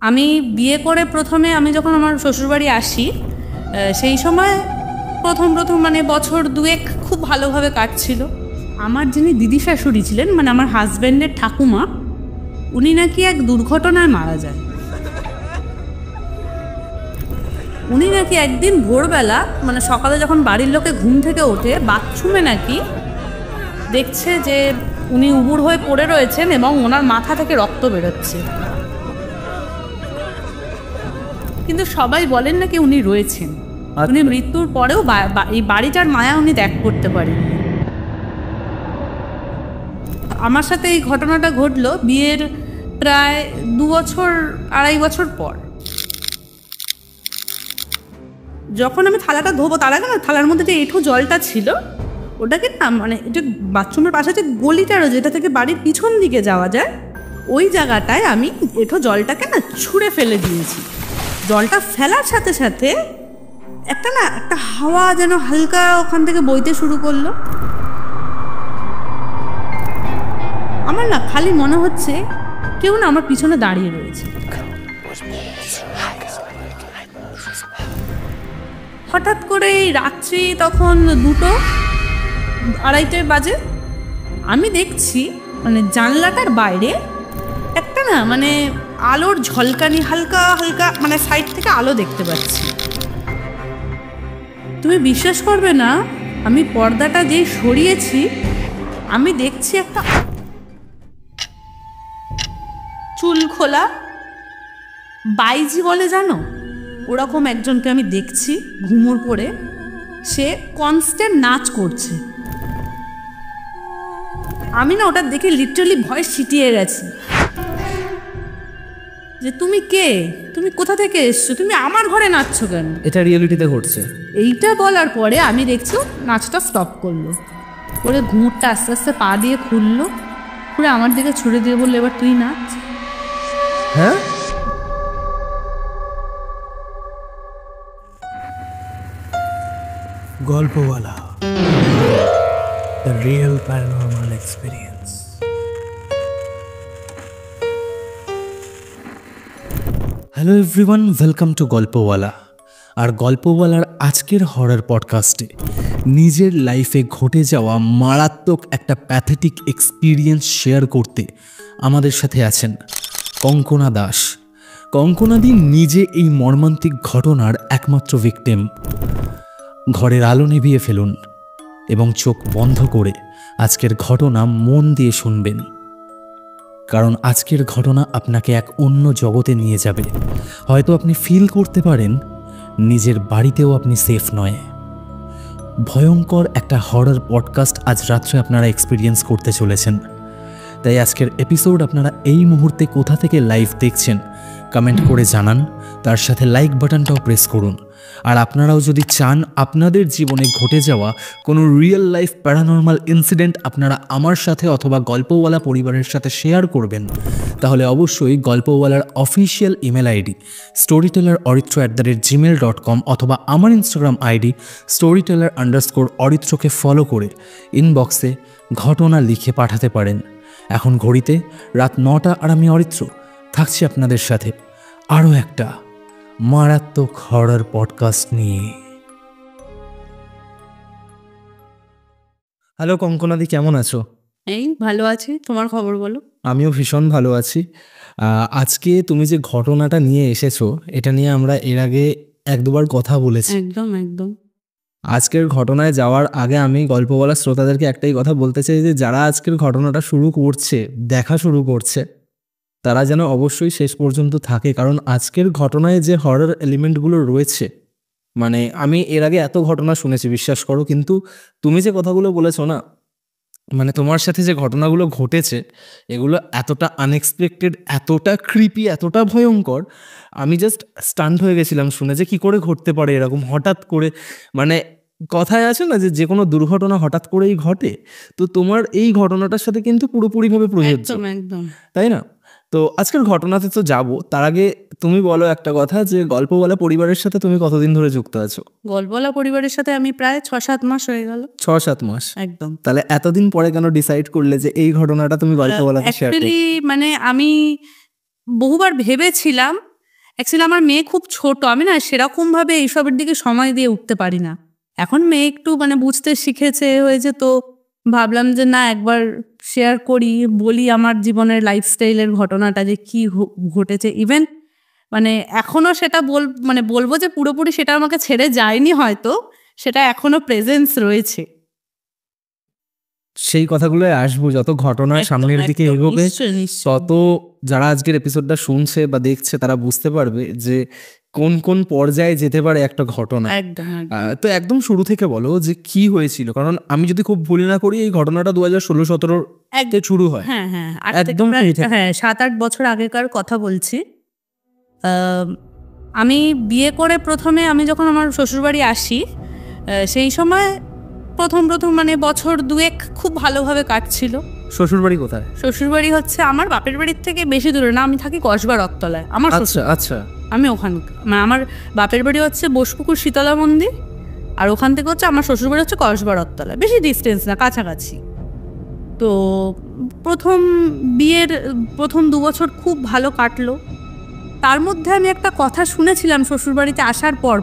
আমি বিয়ে করে প্রথমে আমি যখন আমার শ্বশুরবাড়ি আসি সেই সময় প্রথম মানে বছর দুয়েক খুব ভালোভাবে কাটছিল। আমার যিনি দিদি শাশুড়ি ছিলেন, মানে আমার হাজব্যান্ডের ঠাকুমা, উনি নাকি এক দুর্ঘটনায় মারা যায়। উনি নাকি একদিন ভোরবেলা, মানে সকালে যখন বাড়ির লোকে ঘুম থেকে ওঠে, বাথরুমে নাকি দেখছে যে উনি উবুড় হয়ে পড়ে রয়েছেন এবং ওনার মাথা থেকে রক্ত বেরোচ্ছে। কিন্তু সবাই বলেন নাকি উনি রয়েছেন। উনি মৃত্যুর পরেও এই বাড়িটার মায়া উনি ত্যাগ করতে পারেন। আমার সাথে এই ঘটনাটা ঘটলো বিয়ের প্রায় 2-2.5 বছর পর। যখন আমি থালাটা ধোবো, তার আগে থালার মধ্যে যে এঁঠো জলটা ছিল, ওটাকে না, মানে যে বাথরুমের পাশে যে গলিটা রয়েছে, যেটা থেকে বাড়ির পিছন দিকে যাওয়া যায়, ওই জায়গাটায় আমি এঁঠো জলটাকে না ছুঁড়ে ফেলে দিয়েছি। জলটা ফেলার সাথে সাথে একটা হাওয়া যেন হালকা ওখান থেকে বইতে শুরু করলো। আমার না খালি মনে হচ্ছে কেউ না আমার পিছনে দাঁড়িয়ে রয়েছে। হঠাৎ করে এই রাত্রি তখন 2-2:30 বাজে, আমি দেখছি মানে জানলাটার বাইরে একটা না, মানে আলোর ঝলকানি, হালকা হালকা, মানে সাইড থেকে আলো দেখতে পাচ্ছি। তুমি বিশ্বাস করবে না, আমি পর্দাটা যেই সরিয়েছি, আমি দেখছি একটা চুল খোলা বাইজি বলে জানো, ওরকম একজনকে আমি দেখছি ঘুমোর পরে। সে কনস্ট্যান্ট নাচ করছে। আমি না ওটা দেখে লিটারালি ভয় সিটিয়ে গেছি যে তুমি কে, তুমি কোথা থেকে এসছো, তুমি আমার ঘরে নাচছো কেন? এটা রিয়েলিটিতে ঘটছে। এইটা বলার পরে আমি দেখছি নাচটা স্টপ করলো, করে ঘুমুরটা আস্তে আস্তে পা দিয়ে খুললো, পুরো আমার দিকে ছুড়ে দিয়ে বললো, এবার তুই নাচ। হ্যাঁ, গল্পওয়ালা, the real paranormal experience. Hello everyone, welcome to গল্পওয়ালা। আর গল্পওয়ালার আজকের হরর পডকাস্টে নিজের লাইফে ঘটে যাওয়া মারাত্মক একটা প্যাথেটিক এক্সপিরিয়েন্স শেয়ার করতে আমাদের সাথে আছেন কঙ্কনা দাস। কঙ্কনাদি নিজে এই মর্মান্তিক ঘটনার একমাত্র ভিকটিম। ঘরের আলো নিভিয়ে ফেলুন এবং চোখ বন্ধ করে আজকের ঘটনা মন দিয়ে শুনবেন, কারণ আজকের ঘটনা আপনাকে এক অন্য জগতে নিয়ে যাবে। হয়তো আপনি ফিল করতে পারেন নিজের বাড়িতেও আপনি সেফ নয়। ভয়ঙ্কর একটা হরর পডকাস্ট আজ রাত্রে আপনারা এক্সপিরিয়েন্স করতে চলেছেন। তাই আজকের এপিসোড আপনারা এই মুহূর্তে কোথা থেকে লাইভ দেখছেন কমেন্ট করে জানান, তার সাথে লাইক বাটনটাও প্রেস করুন। আর আপনারাও যদি চান আপনাদের জীবনে ঘটে যাওয়া কোনো রিয়েল লাইফ প্যারানর্মাল ইনসিডেন্ট আপনারা আমার সাথে অথবা গল্পওয়ালা পরিবারের সাথে শেয়ার করবেন, তাহলে অবশ্যই গল্পওয়ালার অফিসিয়াল ইমেল আইডি storytellerorithro@gmail.com অথবা আমার ইনস্টাগ্রাম আইডি storyteller_অরিত্রকে ফলো করে ইনবক্সে ঘটনা লিখে পাঠাতে পারেন। এখন ঘড়িতে রাত 9টা আর আমি অরিত্র থাকছি আপনাদের সাথে আরও একটা মারাত্মক হরর পডকাস্ট নিয়ে। হ্যালো কঙ্কনাদি, কেমন আছো? এই ভালো আছি, তোমার খবর বলো? আমিও ভীষণ ভালো আছি। আজকে তুমি যে ঘটনাটা নিয়ে এসেছো, এটা নিয়ে আমরা এর আগে 1-2বার কথা বলেছি। একদম একদম। আজকের ঘটনায় যাওয়ার আগে আমি গল্পওয়ালা শ্রোতাদেরকে একটাই কথা বলতে চাই যে যারা আজকের ঘটনাটা শুরু করছে, দেখা শুরু করছে, তারা যেন অবশ্যই শেষ পর্যন্ত থাকে, কারণ আজকের ঘটনায় যে হরর এলিমেন্টগুলো রয়েছে, মানে আমি এর আগে এত ঘটনা শুনেছি বিশ্বাস করো, কিন্তু তুমি যে কথাগুলো বলেছো না, মানে তোমার সাথে যে ঘটনাগুলো ঘটেছে এগুলো এতটা আনএক্সপেক্টেড, এতটা ক্রিপি, এতটা ভয়ঙ্কর, আমি জাস্ট স্টান্ট হয়ে গেছিলাম শুনে যে কি করে ঘটতে পারে এরকম হঠাৎ করে। মানে কথায় আছে না যে কোনো দুর্ঘটনা হঠাৎ করেই ঘটে, তো তোমার এই ঘটনাটার সাথে কিন্তু পুরোপুরিভাবে প্রযোজ্য, একদম, তাই না? তো আজকের ঘটনাতে তো যাবো, তার আগে তুমি বলো একটা কথা যে গল্পওয়ালা পরিবারের সাথে তুমি কতদিন ধরে যুক্ত আছো? গল্পওয়ালা পরিবারের সাথে আমি প্রায় 6-7 মাস হয়ে গেল। 6-7 মাস? একদম। তাহলে এতদিন পরে কেন ডিসাইড করলে যে এই ঘটনাটা তুমি গল্পওয়ালাতে শেয়ার করবে? মানে আমি বহুবার ভেবেছিলাম অ্যাকচুয়ালি আমার মেয়ে খুব ছোট, আমি না সেরকমভাবে এইসবের দিকে সময় দিয়ে উঠতে পারি না। এখন মেয়ে একটু মানে বুঝতে শিখেছে হয়েছে, তো ভাবলাম যে না একবার শেয়ার করি, বলি আমার জীবনের লাইফস্টাইলের ঘটনাটা যে কি ঘটেছে। ইভেন মানে এখনও সেটা বলবো যে পুরোপুরি সেটা আমাকে ছেড়ে যায়নি, হয়তো সেটা এখনো প্রেজেন্স রয়েছে। সেই কথাগুলোই আসবো, যত ঘটনা সামনের দিকে এগোবে তত যারা আজকের এপিসোডটা শুনছে বা দেখছে তারা বুঝতে পারবে যে কোন কোন পর্যায়ে যেতে পারে একটা ঘটনা। তো একদম শুরু থেকে বলো যে কি হয়েছিল, কারণ আমি যদি খুব ভুল না করি এই ঘটনাটা 2016-17 শুরু হয়। হ্যাঁ, একদম 7-8 বছর আগেকার কথা বলছি। আমি বিয়ে করে প্রথমে আমি যখন আমার শ্বশুরবাড়ি আসি, সেই সময় প্রথম মানে বছর 2 খুব ভালোভাবে কাটছিল। শ্বশুরবাড়ি কোথায়? শ্বশুরবাড়ি হচ্ছে আমার বাপের বাড়ির থেকে বেশি দূরে না, আমি থাকি কসবা রথতলায়। আমার আচ্ছা আমি ওখানে আমার বাপের বাড়ি হচ্ছে বোসপুকুর শীতলা মন্দির, আর ওখান থেকে হচ্ছে আমার শ্বশুরবাড়ি হচ্ছে কসবা রথতলায়, বেশি ডিস্টেন্স না, কাছাকাছি। তো বিয়ের প্রথম 2 বছর খুব ভালো কাটলো। তার মধ্যে আমি একটা কথা শুনেছিলাম শ্বশুরবাড়িতে আসার পর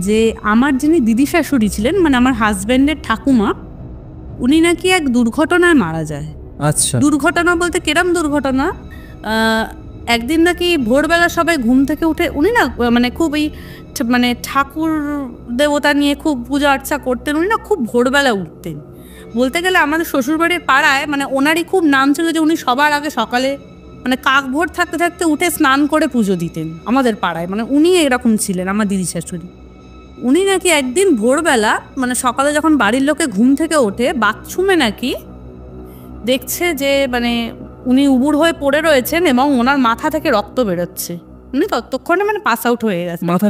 যে আমার যিনি দিদি শাশুড়ি ছিলেন, মানে আমার হাজব্যান্ডের ঠাকুমা, উনি নাকি এক দুর্ঘটনায় মারা যায়। আচ্ছা, দুর্ঘটনা বলতে কিরম দুর্ঘটনা? একদিন নাকি ভোরবেলা সবাই ঘুম থেকে উঠে, উনি না মানে খুব এই মানে ঠাকুর দেবতা নিয়ে খুব পূজা আর্চা করতেন, উনি না খুব ভোরবেলা উঠতেন। বলতে গেলে আমাদের শ্বশুরবাড়ির পাড়ায় মানে ওনারই খুব নাম ছিল যে উনি সবার আগে সকালে মানে কাক ভোর থাকতে থাকতে উঠে স্নান করে পুজো দিতেন আমাদের পাড়ায়। মানে উনি এরকম ছিলেন আমার দিদি শাশুড়ি। উনি নাকি একদিন ভোরবেলা মানে সকালে যখন বাড়ির লোকে ঘুম থেকে ওঠে, বাথরুমে নাকি দেখছে যে মানে উনি উবুড় হয়ে পড়ে রয়েছেন এবং ওনার মাথা থেকে রক্ত বেরোচ্ছে। উনি ততক্ষণে মানে পাস আউট হয়ে গেছে, মাথা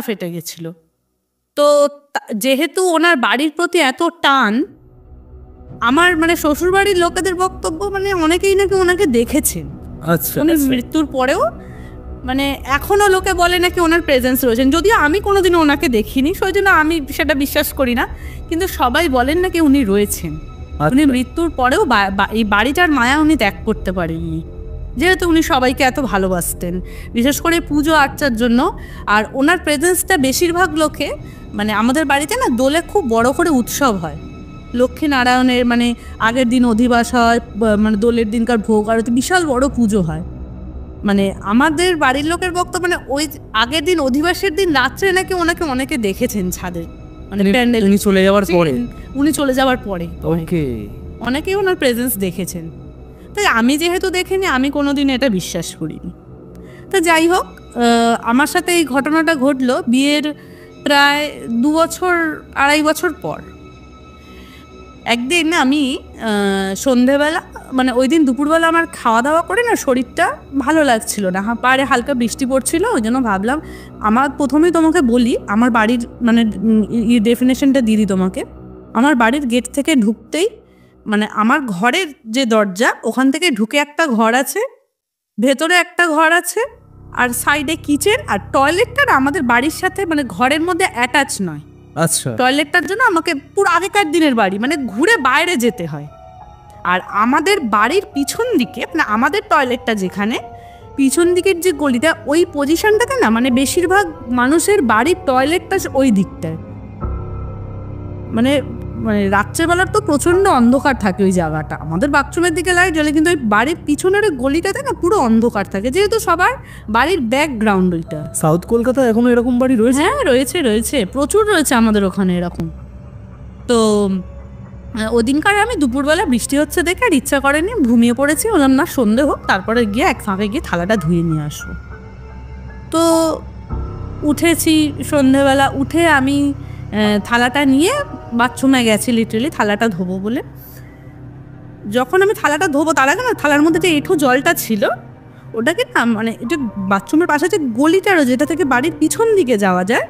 ফেটে গেছিল। তো যেহেতু ওনার বাড়ির প্রতি এত টান, আমার মানে শ্বশুরবাড়ির লোকেদের বক্তব্য মানে অনেকেই নাকি ওনাকে দেখেছেন। আচ্ছা, উনি মৃত্যুর পরেও মানে এখনো লোকে বলে নাকি ওনার প্রেজেন্স রয়েছেন, যদিও আমি কোনোদিনও ওনাকে দেখিনি, সেই জন্য আমি সেটা বিশ্বাস করি না, কিন্তু সবাই বলেন নাকি উনি রয়েছেন। উনি মৃত্যুর পরেও এই বাড়িটার মায়া উনি ত্যাগ করতে পারেননি, যেহেতু উনি সবাইকে এত ভালোবাসতেন, বিশেষ করে পুজো আর্চার জন্য। আর ওনার প্রেজেন্সটা বেশিরভাগ লোকে মানে আমাদের বাড়িতে না দোলে খুব বড় করে উৎসব হয়, লক্ষ্মী নারায়ণের মানে আগের দিন অধিবাস হয়, মানে দোলের দিনকার ভোগ আরতি, বিশাল বড় পুজো হয়। মানে আমাদের বাড়ির লোকের বক্তব্য মানে ওই আগের দিন অধিবাসের দিন রাত্রে নাকি ওনাকে অনেকে দেখেছেন ছাদে, মানে প্যান্ডেল উনি চলে যাওয়ার পরে অনেকেই ওনার প্রেজেন্স দেখেছেন। তাই আমি যেহেতু দেখিনি, আমি কোনোদিন এটা বিশ্বাস করিনি। তো যাই হোক, আমার সাথে এই ঘটনাটা ঘটলো বিয়ের প্রায় 2-2.5 বছর পর। একদিন আমি সন্ধেবেলা মানে ওই দিন দুপুরবেলা আমার খাওয়া দাওয়া করে না শরীরটা ভালো লাগছিল না, পাড়ে হালকা বৃষ্টি পড়ছিল, ওই জন্য ভাবলাম আমার প্রথমেই তোমাকে বলি আমার বাড়ির মানে ডেফিনেশনটা দিয়ে দিই তোমাকে। আমার বাড়ির গেট থেকে ঢুকতেই মানে আমার ঘরের যে দরজা, ওখান থেকে ঢুকে একটা ঘর আছে, ভেতরে একটা ঘর আছে, আর সাইডে কিচেন, আর টয়লেটটা আমাদের বাড়ির সাথে মানে ঘরের মধ্যে অ্যাটাচ নয়। আচ্ছা, টয়লেটটার জন্য আমাকে পুরো আগেকার দিনের বাড়ি মানে ঘুরে বাইরে যেতে হয়। আর আমাদের বাড়ির পিছন দিকে মানে আমাদের টয়লেটটা যেখানে, পিছন দিকের যে গলিটা, ওই পজিশনটাতে না মানে বেশিরভাগ মানুষের বাড়ির টয়লেটটা ওই দিকটায়। মানে মানে রাত্রেবেলার তো প্রচণ্ড অন্ধকার থাকে ওই জায়গাটা, আমাদের বাথরুমের দিকে লাইট জ্বলে, কিন্তু ওই বাড়ির পিছনের গলিটাতে না পুরো অন্ধকার থাকে, যেহেতু সবার বাড়ির ব্যাকগ্রাউন্ড ওইটা। সাউথ কলকাতা এখনো এরকম বাড়ি রয়েছে? হ্যাঁ রয়েছে, প্রচুর রয়েছে আমাদের ওখানে এরকম। তো ওদিনকার আমি দুপুরবেলা বৃষ্টি হচ্ছে দেখে আর ইচ্ছা করেনি, ঘুমিয়ে পড়েছি, বললাম না সন্ধে হোক, তারপরে গিয়ে এক ফাঁকে গিয়ে থালাটা ধুয়ে নিয়ে আসবো। তো উঠেছি সন্ধেবেলা, উঠে আমি থালাটা নিয়ে বাথরুমে গেছি লিটারেলি থালাটা ধোবো বলে। যখন আমি থালাটা ধোবো তার আগে না থালার মধ্যে যে এঁঠো জলটা ছিল, ওটাকে না মানে এটা বাথরুমের পাশে যে গলিটা রয়েছে যেটা থেকে বাড়ির পিছন দিকে যাওয়া যায়,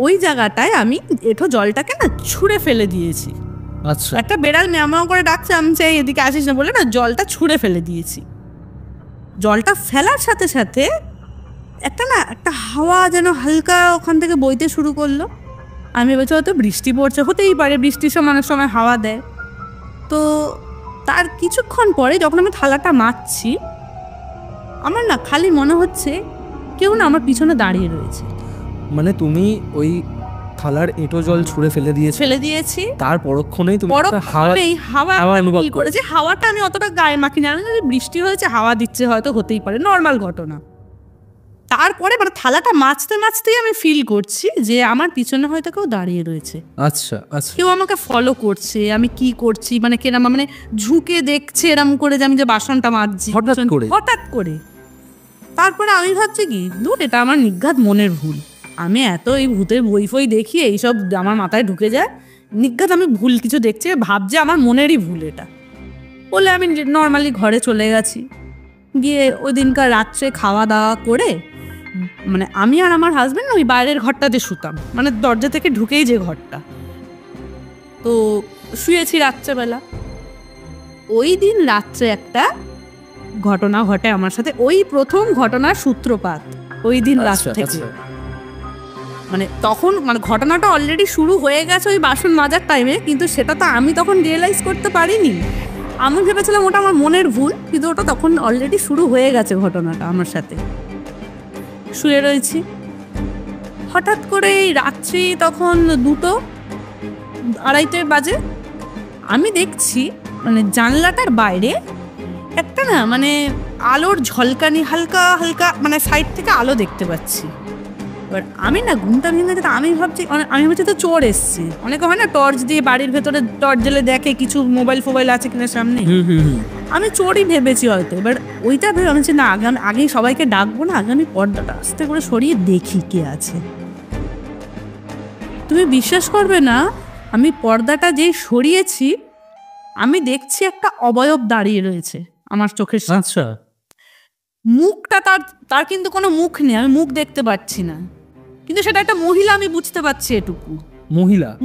ওই জায়গাটায় আমি এঁঠো জলটাকে না ছুঁড়ে ফেলে দিয়েছি। আচ্ছা, একটা বেড়াল ম্যাও করে ডাকছে, আমি চাই এদিকে আসিস না বলে না জলটা ছুঁড়ে ফেলে দিয়েছি। জলটা ফেলার সাথে সাথে একটা হাওয়া যেন হালকা ওখান থেকে বইতে শুরু করলো। আমি ভেবেছি হয়তো বৃষ্টি পড়ছে, হতেই পারে, বৃষ্টির সময় অনেক সময় হাওয়া দেয়। তো তার কিছুক্ষণ পরে যখন আমি থালাটা মাজছি, আমার না খালি মনে হচ্ছে কেউ না আমার পিছনে দাঁড়িয়ে রয়েছে। মানে তুমি ওই থালার এঁটো জল ছুঁড়ে ফেলে দিয়েছি, তার পরক্ষণেই তুমি হাওয়া কি করেছে, হাওয়াটা আমি অতটা গায়ে মাখি না, বৃষ্টি হয়েছে হাওয়া দিচ্ছে, হয়তো হতেই পারে, নর্মাল ঘটনা। তারপরে মানে থালাটা মাছতেই আমি ফিল করছি যে আমার পিছনে হয়তো কেউ দাঁড়িয়ে রয়েছে। আচ্ছা আচ্ছা, কেউ আমাকে ফলো করছে, আমি কি করছি মানে কেরাম মানে ঝুঁকে দেখছে এরম করে যে আমি যে বাসনটা মাজছি হঠাৎ করে। তারপরে আমি ভাবছি কি দূর, এটা আমার নিঘাত মনের ভুল। আমি এত এই ভূতের বই ফই দেখি, এইসব আমার মাথায় ঢুকে যায়, নিঘাত আমি ভুল কিছু দেখছি, ভাবছি আমার মনেরই ভুল এটা বলে আমি নর্মালি ঘরে চলে গেছি। গিয়ে ওই দিনকার রাত্রে খাওয়া দাওয়া করে মানে আমি আর আমার হাজবেন্ড ওই বাইরের ঘরটাতে শুতাম, মানে দরজা থেকে ঢুকেই যে ঘরটা, তো শুয়েছি রাত্রেবেলা। ওই দিন রাত্রে একটা ঘটনা ঘটে আমার সাথে, ওই প্রথম ঘটনার সূত্রপাত ওই দিন রাত থেকে। মানে তখন মানে ঘটনাটা অলরেডি শুরু হয়ে গেছে ওই বাসন মাজার টাইমে, কিন্তু সেটা তো আমি তখন রিয়েলাইজ করতে পারিনি। আমি ভেবেছিলাম ওটা আমার মনের ভুল, কিন্তু ওটা তখন অলরেডি শুরু হয়ে গেছে ঘটনাটা আমার সাথে। শুয়ে রয়েছি, হঠাৎ করে এই রাত্রি তখন 2-2:30 বাজে, আমি দেখছি মানে জানলাটার বাইরে একটা না মানে আলোর ঝলকানি, হালকা হালকা মানে সাইড থেকে আলো দেখতে পাচ্ছি। এবার আমি না ঘুমটা ভেঙে যেতে আমি ভাবছি তো চোর এসছে। অনেকে হয় না টর্চ দিয়ে বাড়ির ভেতরে টর্চ জ্বেলে দেখে কিছু মোবাইল ফোবাইল আছে কিনা সামনে, আমি চোরই ভেবেছি হয়তো। এবার ওইটা ভেবে আমি না আগেই সবাইকে ডাকবো না, আগে আমি পর্দাটা আস্তে করে সরিয়ে দেখি কে আছে। তুমি বিশ্বাস করবে না, আমি পর্দাটা যেই সরিয়েছি আমি দেখছি একটা অবয়ব দাঁড়িয়ে রয়েছে আমার চোখের সামনে। আচ্ছা, মুখটা তার কিন্তু কোনো মুখ নেই, আমি মুখ দেখতে পাচ্ছি না, কিন্তু সেটা একটা মহিলা, আমি বুঝতে পারছি এটুকু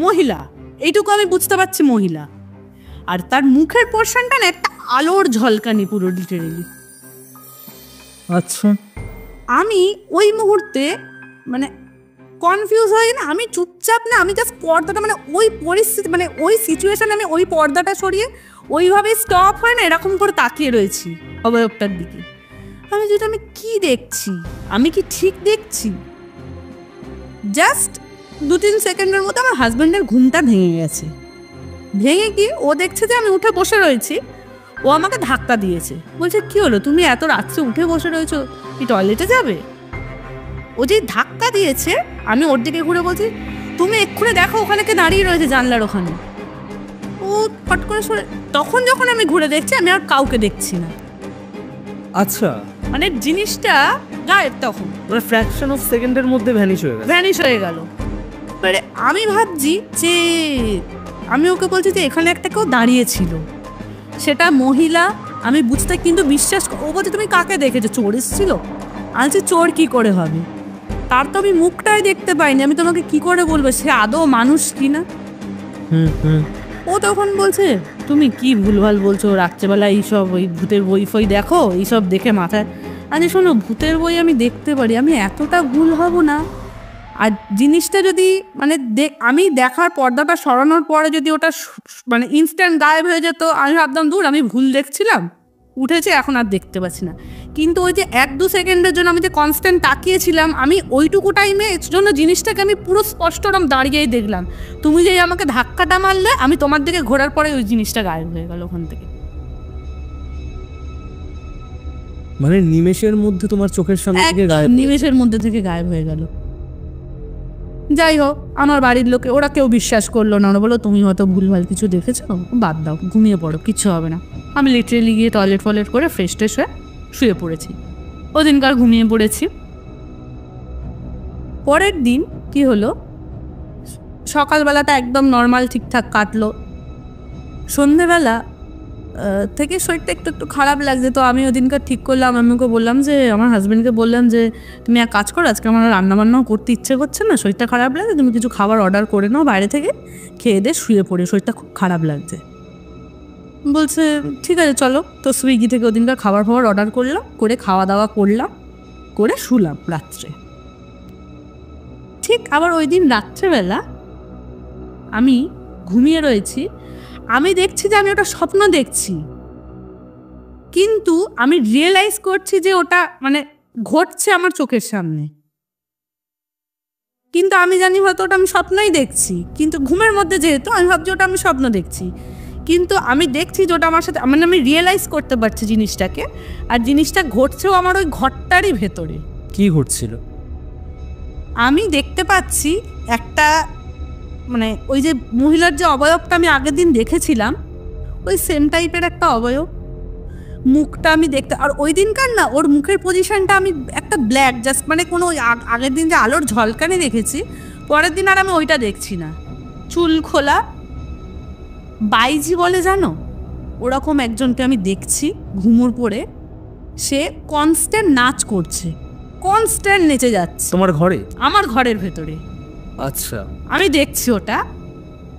মহিলা এইটুকু আমি বুঝতে পারছি মহিলা। আর তার মুখের পোর্শনটা না একটা আলোর ঝলকানি পুরো ডিটেইলি। আচ্ছা, আমি ওই মুহূর্তে মানে কনফিউজ হয়ে না, আমি চুপচাপ না, আমি জাস্ট পর্দাটা মানে ওই পরিস্থিতি মানে ওই সিচুয়েশনে আমি ওই পর্দাটা সরিয়ে ওইভাবে স্টপ হয় না এরকম করে তাকিয়ে রয়েছি অবয়বটার দিকে। আমি কি দেখছি, আমি কি ঠিক দেখছি? জাস্ট 2-3 সেকেন্ডের মধ্যে আমার হাজব্যান্ডের ঘুমটা ভেঙে গেছে। ভেঙে কি ও দেখছে যে আমি উঠে বসে রয়েছি, ও আমাকে ধাক্কা দিয়েছে, বলছে কি হলো তুমি এত রাত্রে উঠে বসে রয়েছো, কি টয়লেটে যাবে? ও যে ধাক্কা দিয়েছে আমি ওর দিকে ঘুরে বলছি তুমি এক্ষুনি দেখো ওখানে কে দাঁড়িয়ে রয়েছে জানলার ওখানে। ও ফট করে সরে, তখন যখন আমি ঘুরে দেখছি আমি আর কাউকে দেখছি না। আচ্ছা, মানে জিনিসটা গায়েব, তখন মানে ফ্র্যাকশন অফ সেকেন্ডের মধ্যে ভ্যানিশ হয়ে গেল। মানে আমি ভাবছি যে আমি ওকে বলছি যে এখানে একটা কেউ দাঁড়িয়ে ছিল, সেটা মহিলা, আমি বুঝতে কিন্তু বিশ্বাস, ও বলছে তুমি কাকে দেখেছো, চোর এসেছিল? আমি বলছি চোর কি করে হবে, তার তো আমি মুখটাই দেখতে পাইনি, আমি তোমাকে কি করে বলবো সে আদৌ মানুষ কিনা। ও তখন বলছে তুমি কি ভুলভাল বলছো, রাত্রেবেলা এইসব ওই ভূতের বই ফই দেখো, এইসব দেখে মাথায়। আরে শোনো, ভূতের বই আমি দেখতে পারি, আমি এতটা ভুল হব না। আর জিনিসটা যদি মানে আমি দেখার পর্দাটা সরানোর পরে যদি ওটা মানে ইনস্ট্যান্ট গায়েব হয়ে যেত, আমি ভাবতাম দূর আমি ভুল দেখছিলাম, উঠেছে এখন আর দেখতে পাচ্ছি না। কিন্তু ওই যে 1-2 সেকেন্ডের জন্য আমি যে কনস্ট্যান্ট তাকিয়েছিলাম, আমি ওইটুকু টাইমে জন্য জিনিসটাকে আমি পুরো স্পষ্ট দাঁড়িয়েই দেখলাম। তুমি যে আমাকে ধাক্কাটা মারলে, আমি তোমার দিকে ঘোরার পরে ওই জিনিসটা গায়েব হয়ে গেল ওখান থেকে। মানে নিমেষের মধ্যে তোমার চোখের সামনে থেকে নিমেষের মধ্যে থেকে গায়েব হয়ে গেল। যাই হোক, আমার বাড়ির লোকে ওরা কেউ বিশ্বাস করলো না, ওরা বললো তুমি হয়তো ভুলভাল কিছু দেখেছো, বাদ দাও, ঘুমিয়ে পড়ো, কিচ্ছু হবে না। আমি লিটারেলি গিয়ে টয়লেট করে ফ্রেশ ট্রেশ হয়ে শুয়ে পড়েছি। ওদিনকার ঘুমিয়ে পড়েছি। পরের দিন কি হলো, সকালবেলাটা একদম নর্মাল ঠিকঠাক কাটলো। সন্ধেবেলা থেকে শরীরটা একটু খারাপ লাগছে, তো আমি ওদিনকার ঠিক করলাম, আমি ওকে বললাম যে আমার হাজব্যান্ডকে বললাম যে তুমি এক কাজ করো, আজকে আমার রান্নাবান্নাও করতে ইচ্ছে করছে না, শরীরটা খারাপ লাগছে, তুমি কিছু খাবার অর্ডার করে নাও বাইরে থেকে, খেয়ে দিয়ে শুয়ে পড়ে, শরীরটা খুব খারাপ লাগছে। বলছে ঠিক আছে চলো। তো সুইগি থেকে ওদিনকার খাবার অর্ডার করলাম, করে খাওয়া দাওয়া করলাম, করে শুলাম রাত্রে। ঠিক আবার ওই দিন রাত্রেবেলা আমি ঘুমিয়ে রয়েছি, আমি দেখছি যে আমি ওটা স্বপ্ন দেখছি, কিন্তু আমি রিয়েলাইজ করছি যে ওটা মানে ঘটছে আমার চোখের সামনে, কিন্তু আমি জানি হয়তো ওটা আমি স্বপ্নই দেখছি, কিন্তু ঘুমের মধ্যে যেহেতু আমি ভাবছি ওটা আমি স্বপ্ন দেখছি, কিন্তু আমি দেখছি যে ওটা আমার সাথে, মানে আমি রিয়েলাইজ করতে পারছি জিনিসটাকে, আর জিনিসটা ঘটছেও আমার ওই ঘরটারই ভেতরে। কি ঘটছিল? আমি দেখতে পাচ্ছি একটা, মানে ওই যে মহিলার যে অবয়বটা আমি আগের দিন দেখেছিলাম ওই সেম টাইপের একটা অবয়ব, মুখটা আমি দেখতে, আর ওই দিনকার না ওর মুখের পজিশনটা আমি একটা ব্ল্যাক জাস্ট, মানে কোনো আগের দিন যে আলোর ঝলকানি দেখেছি পরের দিন আর আমি ওইটা দেখছি না, চুল খোলা, বাইজি বলে জানো ওরকম একজনকে আমি দেখছি ঘুমুর পরে, সে কনস্ট্যান্ট নাচ করছে, কনস্ট্যান্ট নেচে যাচ্ছে তোমার ঘরে? আমার ঘরের ভেতরে। আচ্ছা, আমি দেখছি ওটা,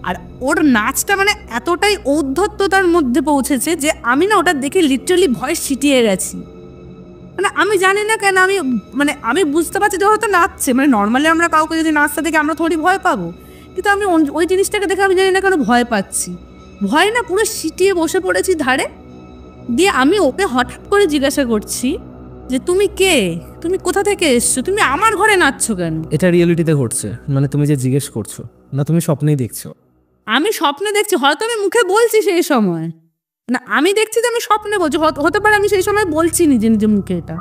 আর ওর নাচটা মানে এতটাই ঔদ্ধত্যতার মধ্যে পৌঁছেছে যে আমি না ওটা দেখে লিটারালি ভয় ছিটিয়ে গেছি। মানে আমি জানি না কেন আমি বুঝতে পারছি যে হয়তো নাচছে, মানে নর্মালি আমরা কাউকে যদি নাচতে দেখে আমরা থোড়ি ভয় পাবো, কিন্তু আমি ওই জিনিসটাকে দেখে আমি জানি না কেন ভয় পাচ্ছি, ভয় না পুরো ছিটিয়ে বসে পড়েছি ধারে। দিয়ে আমি ওকে হঠাৎ করে জিজ্ঞাসা করছি যে তুমি কে, তুমি কোথা থেকে এসছো, তুমি আমার ঘরে নাচছো কেন? এটা রিয়েলিটিতে ঘটছে, মানে তুমি যে জিজ্ঞেস করছো, না তুমি স্বপ্নেই দেখছো? আমি স্বপ্নে দেখছি, হয়তো আমি মুখে বলছি সেই সময়, না আমি দেখছি যে আমি স্বপ্নে বলছি, হতে পারে আমি সেই সময় বলছি নিজে নিজে মুখে এটা।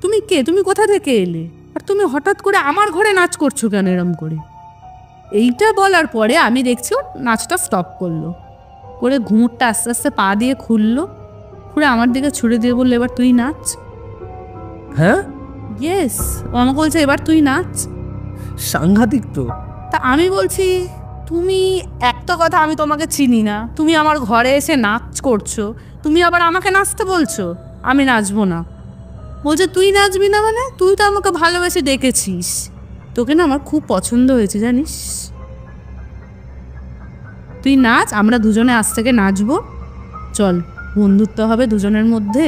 তুমি কে, তুমি কোথা থেকে এলে, আর তুমি হঠাৎ করে আমার ঘরে নাচ করছো কেন এরম করে? এইটা বলার পরে আমি দেখছি ও নাচটা স্টপ করলো, করে ঘুমুরটা আস্তে আস্তে পা দিয়ে খুললো, খুলে আমার দিকে ছুড়ে দিয়ে বললো এবার তুই নাচ। হ্যাঁ, ইয়েস, ও আমাকে বলছে এবার তুই নাচ। সাংঘাতিক তো। তা আমি বলছি তুমি, একটা কথা, আমি তোমাকে চিনি না, তুমি আমার ঘরে এসে নাচ করছো, তুমি আবার আমাকে নাচতে বলছো? আমি নাচবো না। বলছে তুই নাচবি না মানে, তুই তো আমাকে ভালোবেসে ডেকেছিস, তোকে না আমার খুব পছন্দ হয়েছে জানিস, তুই নাচ, আমরা দুজনে আজ থেকে নাচবো, চল বন্ধুত্ব হবে দুজনের মধ্যে।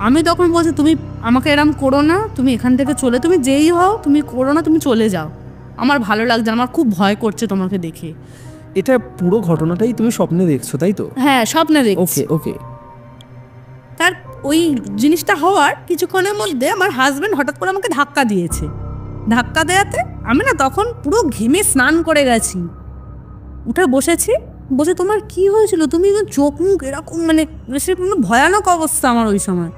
আমি তখন বলছি তুমি আমাকে এরম করো না, তুমি এখান থেকে চলে, তুমি যেই হও তুমি করো না, তুমি চলে যাও, আমার ভালো লাগছে, আমার খুব ভয় করছে তোমাকে দেখে। এটা পুরো ঘটনাটাই তুমি স্বপ্নে দেখছো তাই তো? হ্যাঁ স্বপ্নে দেখছি। ওকে ওকে। তার ওই জিনিসটা হওয়ার কিছুক্ষণের মধ্যে আমার হাজব্যান্ড হঠাৎ করে আমাকে ধাক্কা দিয়েছে, ধাক্কা দেওয়াতে আমি না তখন পুরো ঘেমে স্নান করে গেছি, উঠে বসেছি, বসে তোমার কি হয়েছিল, তুমি চোখ মুখ এরকম, মানে সে কোনো ভয়ানক অবস্থা আমার ওই সময়।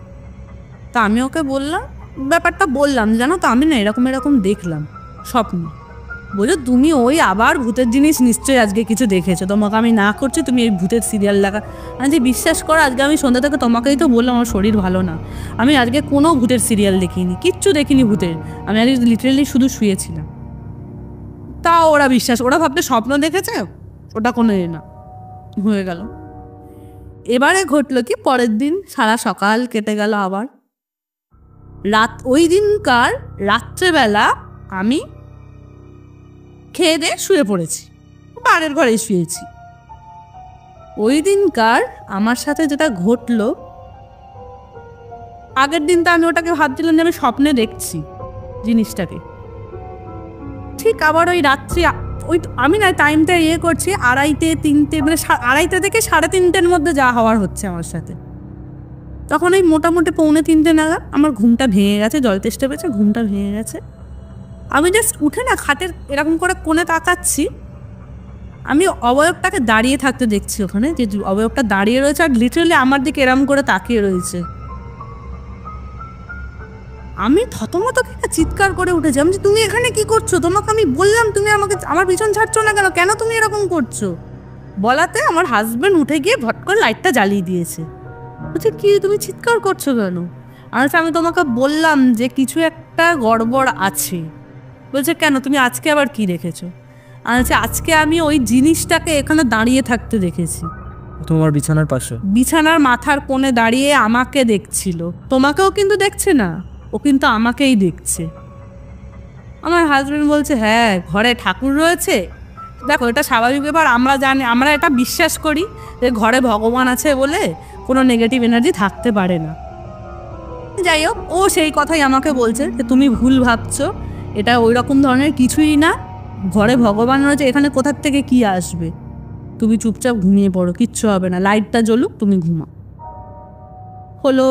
তা আমি ওকে বললাম, ব্যাপারটা বললাম, জানো তো আমি না এরকম এরকম দেখলাম স্বপ্ন। বলছো তুমি ওই আবার ভূতের জিনিস নিশ্চয়ই আজকে কিছু দেখেছো, তোমাকে আমি না করছি তুমি এই ভূতের সিরিয়াল দেখা। আমি যে বিশ্বাস করো আজকে আমি সন্ধ্যা থেকে তোমাকেই তো বললাম আমার শরীর ভালো না, আমি আজকে কোনো ভূতের সিরিয়াল দেখিনি, কিচ্ছু দেখিনি ভূতের, আমি আজকে লিটারেলি শুধু শুয়েছিলাম। তাও ওরা বিশ্বাস, ওরা ভাবতে স্বপ্ন দেখেছে, ওটা কোনো না হয়ে গেল। এবারে ঘটলো কি, পরের দিন সারা সকাল কেটে গেল, আবার রাত, ওই দিনকার রাত্রেবেলা আমি খেয়ে দিয়ে শুয়ে পড়েছি, বাড়ির ঘরে শুয়েছি। ওই দিনকার আমার সাথে যেটা ঘটলো, আগের দিন তো আমি ওটাকে ভাবছিলাম যে আমি স্বপ্নে দেখছি জিনিসটাকে, ঠিক আবার ওই রাত্রি, ওই আমি না টাইমটা করছি 2:30-3টে, মানে 2:30 থেকে 3:30-র মধ্যে যা হওয়ার হচ্ছে আমার সাথে। তখন ওই মোটামুটি 2:45 নাগাদ আমার ঘুমটা ভেঙে গেছে, জল তেষ্টা পেয়েছে, ঘুমটা ভেঙে গেছে। আমি জাস্ট উঠে না খাটের এরকম করে কোণে তাকাচ্ছি, আমি অবয়বটাকে দাঁড়িয়ে থাকতে দেখছি, ওখানে যে অবয়বটা দাঁড়িয়ে রয়েছে আর লিটারালি আমার দিকে এরম করে তাকিয়ে রয়েছে। আমি থতমত চিৎকার করে উঠেছি, আমি যে তুমি এখানে কি করছো, তোমাকে আমি বললাম তুমি আমাকে আমার পিছন ছাড়ছো না কেন, কেন তুমি এরকম করছো? বলাতে আমার হাজব্যান্ড উঠে গিয়ে ভট করে লাইটটা জ্বালিয়ে দিয়েছে। বলছে কি তুমি চিৎকার করছো কেন? আমি তোমাকে বললাম যে কিছু একটা গড়বড় আছে। বলছে কেন, তুমি আজকে আবার কি দেখেছো? আজকে আমি ওই জিনিসটাকে এখানে দাঁড়িয়ে থাকতে দেখেছি, তোমার বিছানার পাশে, বিছানার মাথার কোণে দাঁড়িয়ে আমাকে দেখছিল, তোমাকেও কিন্তু দেখছে না, ও কিন্তু আমাকেই দেখছে। আমার হাজব্যান্ড বলছে হ্যাঁ ঘরে ঠাকুর রয়েছে, দেখো এটা স্বাভাবিক ব্যাপার, আমরা জানি, আমরা এটা বিশ্বাস করি যে ঘরে ভগবান আছে বলে কোনো নেগেটিভ এনার্জি থাকতে পারে না। যাই হোক, ও সেই কথাই আমাকে বলছে যে তুমি ভুল ভাবছো, এটা ওই রকম ধরনের কিছুই না, ঘরে ভগবান রয়েছে, এখানে কোথার থেকে কি আসবে, তুমি চুপচাপ ঘুমিয়ে পড়ো, কিচ্ছু হবে না, লাইটটা জ্বলুক তুমি ঘুমাও। হলো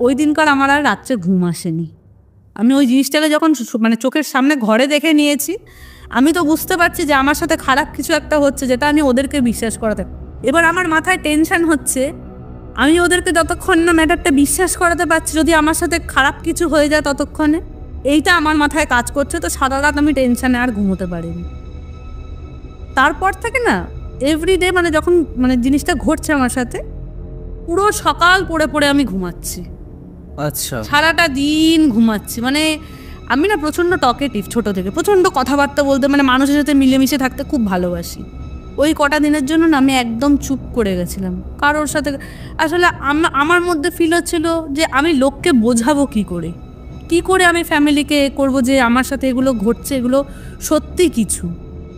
ওই দিনকার আমার আর রাত্রে ঘুম আসেনি। আমি ওই জিনিসটাকে যখন মানে চোখের সামনে ঘরে দেখে নিয়েছি, আমি তো বুঝতে পারছি যে আমার সাথে খারাপ কিছু একটা হচ্ছে, যেটা আমি ওদেরকে বিশ্বাস করাতে। এবার আমার মাথায় টেনশন হচ্ছে, আমি ওদেরকে যতক্ষণ না ম্যাটারটা বিশ্বাস করাতে পারছি, যদি আমার সাথে খারাপ কিছু হয়ে যায় ততক্ষণে, এইটা আমার মাথায় কাজ করছে। তো সারা রাত আমি টেনশানে আর ঘুমোতে পারিনি। তারপর থেকে না এভরিডে মানে যখন মানে জিনিসটা ঘটছে আমার সাথে, পুরো সকাল পড়ে পড়ে আমি ঘুমাচ্ছি। আচ্ছা, সারাটা দিন ঘুমাচ্ছি। মানে আমি না প্রচণ্ড টকেটিভ, ছোট থেকে প্রচণ্ড কথাবার্তা বলতে, মানে মানুষের সাথে মিলেমিশে থাকতে খুব ভালোবাসি। ওই কটা দিনের জন্য না আমি একদম চুপ করে গেছিলাম কারোর সাথে। আসলে আমার মধ্যে ফিল হচ্ছিল যে আমি লোককে বোঝাবো কি করে আমি ফ্যামিলিকে করব যে আমার সাথে এগুলো ঘটছে, এগুলো সত্যি কিছু,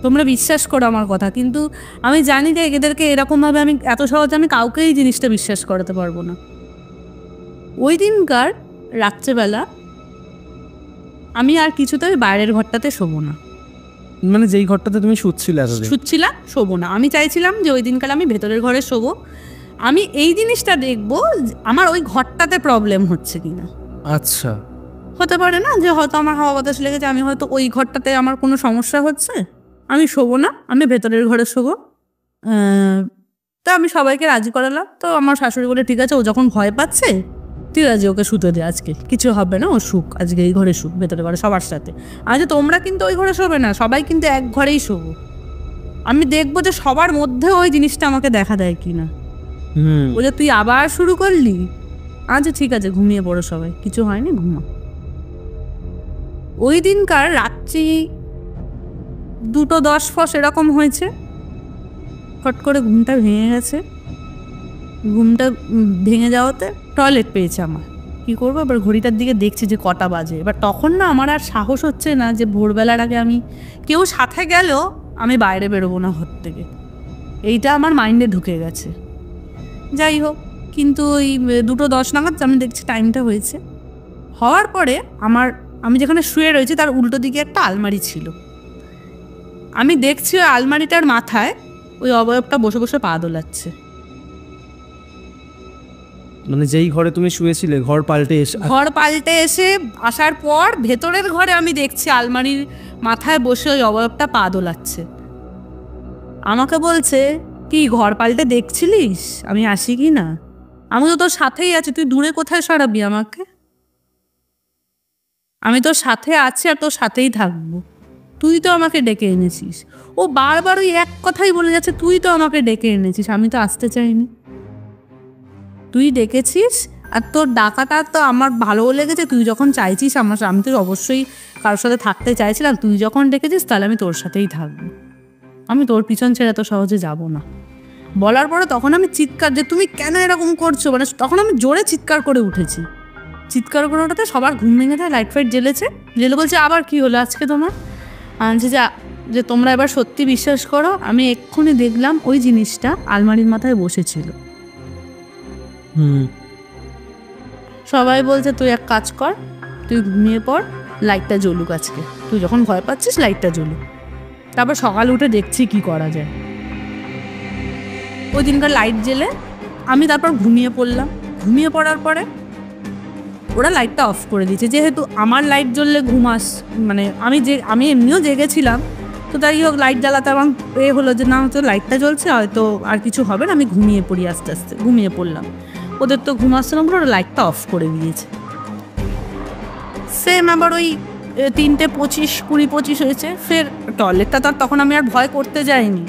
তোমরা বিশ্বাস করো আমার কথা। কিন্তু আমি জানি যে এদেরকে এরকমভাবে আমি এত সহজে আমি কাউকেই জিনিসটা বিশ্বাস করাতে পারবো না। ওই দিনকার রাত্রেবেলা আমি আর কিছুতেই বাইরের ঘরটাতে শোবো না। মানে যেই ঘরটাতে তুমি শুচ্ছিলাম শোবো না। আমি চাইছিলাম যে ওই দিনকাল আমি ভেতরের ঘরে শোবো। আমি এই জিনিসটা দেখবো আমার ওই ঘরটাতে প্রবলেম হচ্ছে কিনা। আচ্ছা, হতে পারে না যে হয়তো আমার হাওয়া বাতাস লেগেছে, আমি হয়তো ওই ঘরটাতে আমার কোনো সমস্যা হচ্ছে, আমি শোবো না, আমি ভেতরের ঘরে শোবো। তা আমি সবাইকে রাজি করালাম। তো আমার শাশুড়ি বলে, ঠিক আছে, ও যখন ভয় পাচ্ছে তুই রাজি, ওকে শুতে দে, আজকে কিছু হবে না, ও শুক, আজকে এই ঘরে শুক, ভেতরে ঘরে সবার সাথে। আজ তোমরা কিন্তু ওই ঘরে শোবে না, সবাই কিন্তু এক ঘরেই শোবো। আমি দেখবো যে সবার মধ্যে ওই জিনিসটা আমাকে দেখা দেয় কিনা। ও যে তুই আবার শুরু করলি, আচ্ছা ঠিক আছে, ঘুমিয়ে পড়ো সবাই, কিছু হয়নি, ঘুমা। ওই দিনকার রাত্রি 2:10 এরকম হয়েছে। ফট করে ঘুমটা ভেঙে গেছে। ঘুমটা ভেঙে যাওয়াতে টয়লেট পেয়েছে আমার। কী করবো, এবার ঘড়িটার দিকে দেখছি যে কটা বাজে। এবার তখন না আমার আর সাহস হচ্ছে না যে ভোরবেলার আগে আমি, কেউ সাথে গেলেও আমি বাইরে বেরোবো না ঘর থেকে, এইটা আমার মাইন্ডে ঢুকে গেছে। যাই হোক, কিন্তু ওই 2:10 নাগাদ আমি দেখছি টাইমটা হয়েছে। হওয়ার পরে আমি যেখানে শুয়ে রয়েছি তার উল্টো দিকে একটা আলমারি ছিল। আমি দেখছি ওই আলমারিটার মাথায় ওই অবয়বটা বসে বসে পা দোলাচ্ছে। মানে যেই ঘরে তুমি শুয়েছিলে ঘর পাল্টে এসে আসার পর ভেতরের ঘরে আমি দেখছি আলমারির মাথায় বসে ওই অবয়বটা পা দোলাচ্ছে। আমাকে বলছে, কি ঘর পাল্টে দেখছিলিস আমি আসি কি না? আমি তো তোর সাথেই আছি, তুই দূরে কোথায় সরাবি আমাকে? আমি তোর সাথে আছি আর তোর সাথেই থাকবো, তুই তো আমাকে ডেকে এনেছিস। ও বারবার ওই এক কথাই বলে যাচ্ছে, তুই তো আমাকে ডেকে এনেছিস, আমি তো আসতে চাইনি, তুই ডেকেছিস। আর তোর ডাকাটা তো আমার ভালোও লেগেছে, তুই যখন চাইছিস আমি তো অবশ্যই কারোর সাথে থাকতে চাইছিলাম, তুই যখন ডেকেছিস তাহলে আমি তোর সাথেই থাকবো, আমি তোর পিছন ছেড়ে তো সহজে যাব না। বলার পরে তখন আমি চিৎকার, যে তুমি কেন এরকম করছো, মানে তখন আমি জোরে চিৎকার করে উঠেছি। চিৎকার করে ওঠাতে সবার ঘুম ভেঙে যায়, লাইট ফাইট জেলে বলছে, আবার কি হলো আজকে তোমার? আনছে যে তোমরা এবার সত্যি বিশ্বাস করো, আমি এক্ষুনি দেখলাম ওই জিনিসটা আলমারির মাথায় বসেছিল। সবাই বলছে, তুই এক কাজ কর, তুই ঘুমিয়ে পড়, লাইটটা জ্বলুক আজকে, তুই যখন ভয় পাচ্ছিস লাইটটা জ্বলুক। তারপর সকাল উঠে দেখছি কি করা যায়। ওই দিনকার লাইট জেলে আমি তারপর ঘুমিয়ে পড়লাম। ঘুমিয়ে পড়ার পরে ওরা লাইটটা অফ করে দিয়েছে, যেহেতু আমার লাইট জ্বললে মানে আমি এমনিও জেগেছিলাম, তো তাই হোক লাইট জ্বালাতে আমার হলো যে না, হয়তো লাইটটা জ্বলছে, হয়তো আর কিছু হবে না, আমি ঘুমিয়ে পড়ি। আস্তে আস্তে ঘুমিয়ে পড়লাম। ওদের তো ঘুম আসছে না বলে ওরা লাইটটা অফ করে দিয়েছে। সেম আবার ওই 3:25, 20-25 হয়েছে। ফের টয়লেটটা তো তখন আমি আর ভয় করতে যাইনি।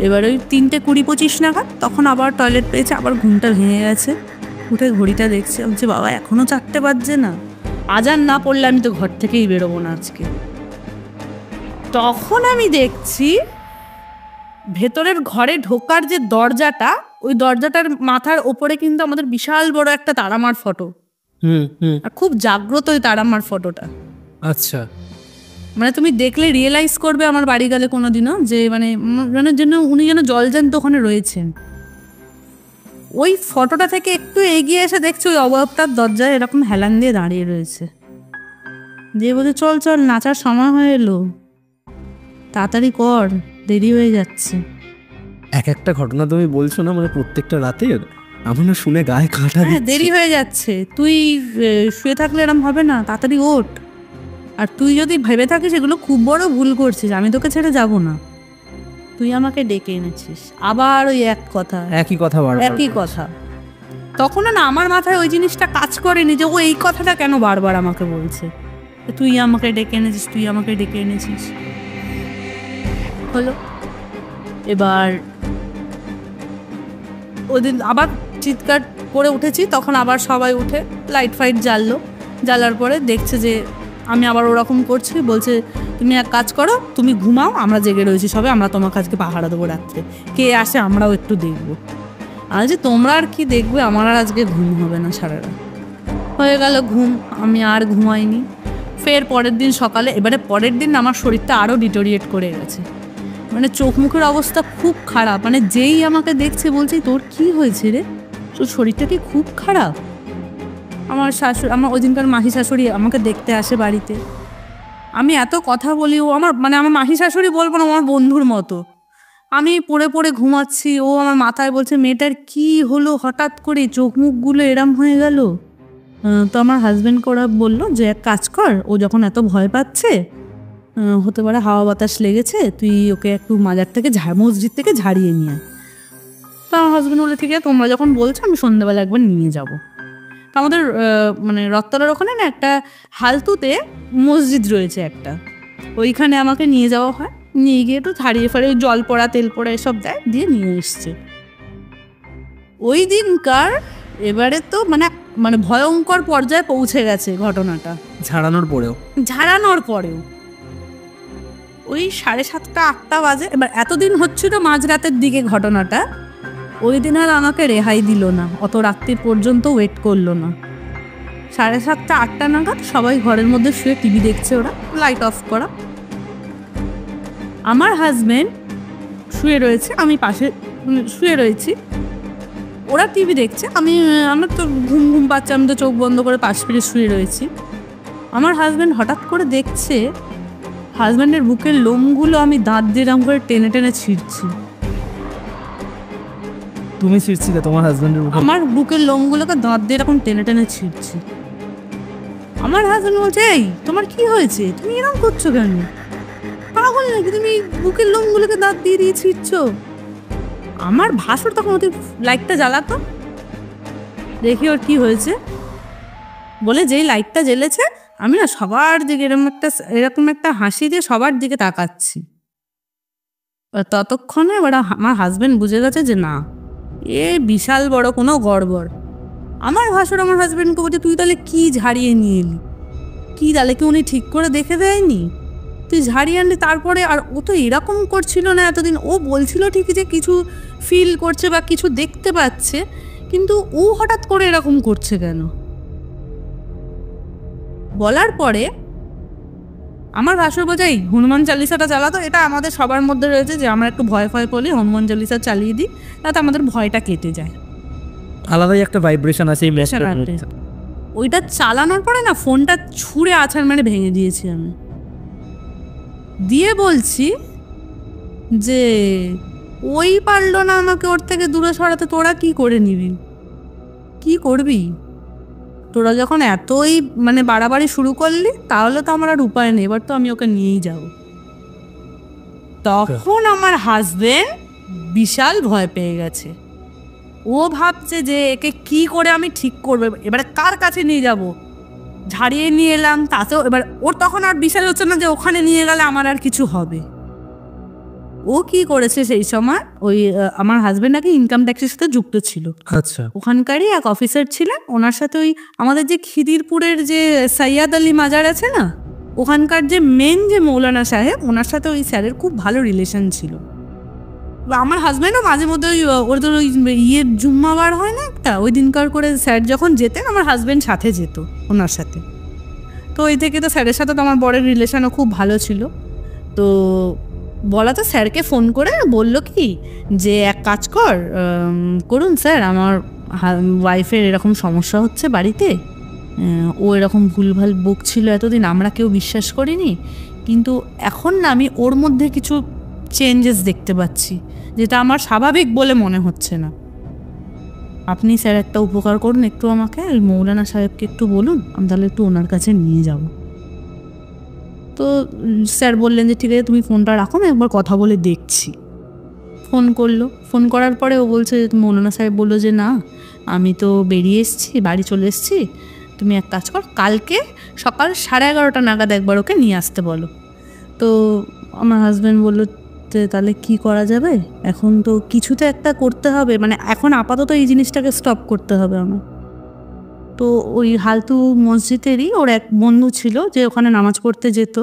এবার ওই 3:20-25 নাগাদ তখন আবার টয়লেট পেয়েছে, আবার ঘুমটা ভেঙে গেছে। উঠে ঘড়িটা দেখছি, বলছি বাবা এখনও 4টে বাজছে না, আজান না পড়লে আমি তো ঘর থেকেই বেরোবো না আজকে। তখন আমি দেখছি ভেতরের ঘরে ঢোকার যে দরজাটা, ওই দরজাটার মাথার ওপরে কিন্তু আমাদের বিশাল বড় একটা তারামার ফটো। আর খুব জাগ্রত ওই তারামার ফটোটা। আচ্ছা, মানে তুমি দেখলে রিয়েলাইজ করবে আমার বাড়ি গেলে কোনোদিনও যে মানে উনি যেন জলজ্যান্ত ওখানে রয়েছেন। ওই ফটোটা থেকে একটু এগিয়ে এসে দেখছি ওই অবয়বটার দরজায় এরকম হেলান দিয়ে দাঁড়িয়ে রয়েছে। দিয়ে বলছে, চল চল, নাচার সময় হয়ে এলো, তাড়াতাড়ি কর, দেরি হয়ে যাচ্ছে। এক একটা ঘটনা তুমি বলছো না, মানে প্রত্যেকটা রাতে আমার না শুনে গায়ে কাঁটা হ্যাঁ দেরি হয়ে যাচ্ছে, তুই শুয়ে থাকলে এরম হবে না, তাড়াতাড়ি ওঠ। আর তুই যদি ভেবে থাকিস এগুলো খুব বড় ভুল করছিস, আমি তোকে ছেড়ে যাব না, তুই আমাকে ডেকে এনেছিস। আবার ওই এক কথা, একই কথা একই কথা। তখন না আমার মাথায় ওই জিনিসটা কাজ করেনি যে ও এই কথাটা কেন বারবার আমাকে বলছে, তুই আমাকে ডেকে এনেছিস, তুই আমাকে ডেকে এনেছিস। হলো এবার ওদিন আবার চিৎকার করে উঠেছি, তখন আবার সবাই উঠে লাইট ফাইট জ্বালার পরে দেখছে যে আমি আবার ওরকম করছি, বলছে তুমি এক কাজ করো, তুমি ঘুমাও, আমরা জেগে রয়েছি সবে, আমরা তোমাকে আজকে পাহারা দেবো রাত্রে, কে আসে আমরাও একটু দেখবো। আর যে তোমরা আর কি দেখবে, আমার আর আজকে ঘুম হবে না সারা রাত। হয়ে গেল ঘুম, আমি আর ঘুমাইনি। ফের পরের দিন সকালে, এবারে পরের দিন আমার শরীরটা আরও ডিটোরিয়েট করে গেছে, মানে চোখ মুখের অবস্থা খুব খারাপ। মানে যেই আমাকে দেখছে বলছে তোর কি হয়েছে রে, তোর শরীরটা কি খুব খারাপ। আমার ওই দিনকার মাসি শাশুড়ি আমাকে দেখতে আসে বাড়িতে, আমি এত কথা বলি, ও আমার আমার মাসি শাশুড়ি বলবো না, আমার বন্ধুর মতো। আমি পড়ে পড়ে ঘুমাচ্ছি, ও আমার মাথায় বলছে মেয়েটার কি হলো, হঠাৎ করে চোখ মুখগুলো এরম হয়ে গেল। তো আমার হাজব্যান্ডকে ওরা বললো যে এক কাজ কর, ও যখন এত ভয় পাচ্ছে হতে পারে হাওয়া বাতাস লেগেছে, তুই ওকে একটু মাজার থেকে মসজিদ থেকে ঝাড়িয়ে নিয়ে। তো আমার হাজব্যান্ড বলে ঠিক আছে, তোমরা যখন বলছো আমি সন্ধ্যাবেলা একবার নিয়ে যাব। তো আমাদের রত্তলার ওখানে না একটা হালতুতে মসজিদ রয়েছে একটা, ওইখানে আমাকে নিয়ে যাওয়া হয়। নিয়ে গিয়ে একটু ছাড়িয়ে ফাড়িয়ে জল পড়া তেল পড়া এসব দেয়, দিয়ে নিয়ে এসছে। ওই দিনকার এবারে তো ভয়ঙ্কর পর্যায়ে পৌঁছে গেছে ঘটনাটা। ঝাড়ানোর পরেও ওই 7:30 8টা বাজে। এবার এতদিন হচ্ছিল মাঝরাতের দিকে ঘটনাটা, ওই দিন আর আমাকে রেহাই দিল না, অত রাত্রি পর্যন্ত ওয়েট করলো না। 7:30 8টা নাগাদ সবাই ঘরের মধ্যে শুয়ে টিভি দেখছে, ওরা লাইট অফ করা। আমার হাজবেন্ড শুয়ে রয়েছে, আমি পাশে শুয়ে রয়েছি, ওরা টিভি দেখছে, আমার তো ঘুম পাচ্ছে, আমি তো চোখ বন্ধ করে পাশ ফিরে শুয়ে রয়েছি। আমার হাজবেন্ড হঠাৎ করে দেখছে হাজবেন্ডের বুকের লোমগুলো আমি দাঁত দিয়ে এরকম করে টেনে টেনে ছিঁড়ছি। তুমি ছিঁড়ছিলে তোমার হাজবেন্ডের বুকে? আমার বুকের লোমগুলোকে দাঁত দিয়ে এরকম টেনে টেনে ছিঁড়ছি। আমার হাজবেন্ড বলছে এই তোমার কি হয়েছে, তুমি এরকম করছো কেন, পাগল নাকি তুমি বুকের লোমগুলোকে দাঁত দিয়ে দিয়ে ছিঁড়ছো। আমার ভাসুর তখন ওদের লাইটটা জ্বালাতো, দেখি ওর কি হয়েছে। বলে যেই লাইটটা জ্বেলেছে আমি না সবার দিকে এরকম একটা হাসি দিয়ে সবার দিকে তাকাচ্ছি। ততক্ষণে ওরা আমার হাজবেন্ড বুঝে গেছে যে না, এ বিশাল বড় কোনো গড়বড়। আমার ভাসুর আমার হাজবেন্ডকে বলছে তুই তাহলে কি ঝাড়িয়ে নিয়ে এলি, কি তাহলে কি উনি ঠিক করে দেখে দেয়নি, তুই ঝাড়িয়ে আনলি। তারপরে আর ও তো এরকম করছিল না এতদিন, ও বলছিল ঠিকই যে কিছু ফিল করছে বা কিছু দেখতে পাচ্ছে, কিন্তু ও হঠাৎ করে এরকম করছে কেন। বলার পরে আমার ভাসুর বলছে এই হনুমান চালিসাটা চালাতো, এটা আমাদের সবার মধ্যে রয়েছে যে আমরা একটু ভয় পড়লে হনুমান চালিসা চালিয়ে দিই, তাতে আমাদের ভয়টা কেটে যায়। আলাদাই একটা ভাইব্রেশন আছে। ওইটা চালানোর পরে না ফোনটা ছুঁড়ে আছাড় মেরে ভেঙে দিয়েছি আমি। দিয়ে বলছি যে ওই পারলো না আমাকে ওর থেকে দূরে সরাতে, তোরা কি করে নিবি, কি করবি, তোরা যখন এতই বাড়াবাড়ি শুরু করলি তাহলে তো আমার আর উপায় নেই, এবার তো আমি ওকে নিয়েই যাব। তখন আমার হাজবেন্ড বিশাল ভয় পেয়ে গেছে, ও ভাবছে যে একে কি করে আমি ঠিক করবো, এবারে কার কাছে নিয়ে যাব। ঝাড়িয়ে নিয়ে এলাম, তাতেও এবার ওর তখন আর বিশ্বাস হচ্ছে না যে ওখানে নিয়ে গেলে আমার আর কিছু হবে। ও কি করেছে সেই সময়, ওই আমার হাজবেন্ড নাকি ইনকাম ট্যাক্সের সাথে যুক্ত ছিল, আচ্ছা, ওখানকারই এক অফিসার ছিলেন, ওনার সাথে ওই আমাদের যে খিদিরপুরের যে সৈয়দ আলী মাজার আছে না, ওখানকার যে মেন যে মৌলানা সাহেব, ওনার সাথে ওই স্যারের খুব ভালো রিলেশন ছিল। আমার হাজব্যান্ডও মাঝে মধ্যে ওদের ওই জুম্মাবার হয় না একটা, ওই দিনকার করে স্যার যখন যেতেন আমার হাজব্যান্ড সাথে যেত ওনার সাথে। তো ওই থেকে তো স্যারের সাথে তো আমার বরের রিলেশনও খুব ভালো ছিল। তো বলা তো স্যারকে ফোন করে বলল কি যে এক কাজ করুন স্যার, আমার ওয়াইফের এরকম সমস্যা হচ্ছে বাড়িতে, ও এরকম ভুলভাল বকছিল এতদিন, আমরা কেউ বিশ্বাস করিনি, কিন্তু এখন না আমি ওর মধ্যে কিছু চেঞ্জেস দেখতে পাচ্ছি যেটা আমার স্বাভাবিক বলে মনে হচ্ছে না। আপনি স্যার একটা উপকার করুন, একটু আমাকে মৌলানা সাহেবকে একটু বলুন, আমি তাহলে একটু ওনার কাছে নিয়ে যাব। তো স্যার বললেন যে ঠিক আছে তুমি ফোনটা রাখো, আমি একবার কথা বলে দেখছি। ফোন করলো, ফোন করার পরে ও বলছে, মৌলানা সাহেব বললো যে না আমি তো বেরিয়ে এসেছি, বাড়ি চলে এসেছি, তুমি এক কাজ কর, কালকে সকাল 11:30 নাগাদ একবার ওকে নিয়ে আসতে বলো। তো আমার হাজব্যান্ড বললো তাহলে কি করা যাবে, এখন তো কিছুতে একটা করতে হবে, মানে এখন আপাতত এই জিনিসটাকে স্টপ করতে হবে আমার। তো ওই হালতু মসজিদেরই ওর এক বন্ধু ছিল যে ওখানে নামাজ পড়তে যেত,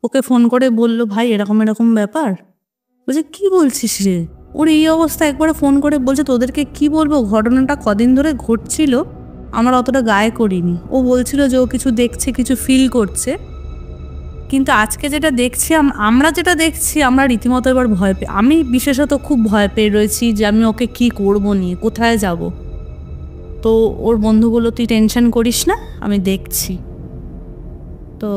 ওকে ফোন করে বলল ভাই এরকম এরকম ব্যাপার। বলছে কি বলছিস রে, ওর এই অবস্থা। একবারে ফোন করে বলছে তোদেরকে কি বলবো, ঘটনাটা কদিন ধরে ঘটছিল, আমার অতটা গায়ে করিনি। ও বলছিল যে ও কিছু দেখছে, কিছু ফিল করছে, কিন্তু আজকে যেটা দেখছি, আমরা যেটা দেখছি, আমরা রীতিমতো এবার ভয় পেয়ে, আমি বিশেষত খুব ভয় পেয়ে রয়েছি যে আমি ওকে কি করবো নিয়ে, কোথায় যাব। তো ওর বন্ধুগুলো তুই টেনশন করিস না, আমি দেখছি। তো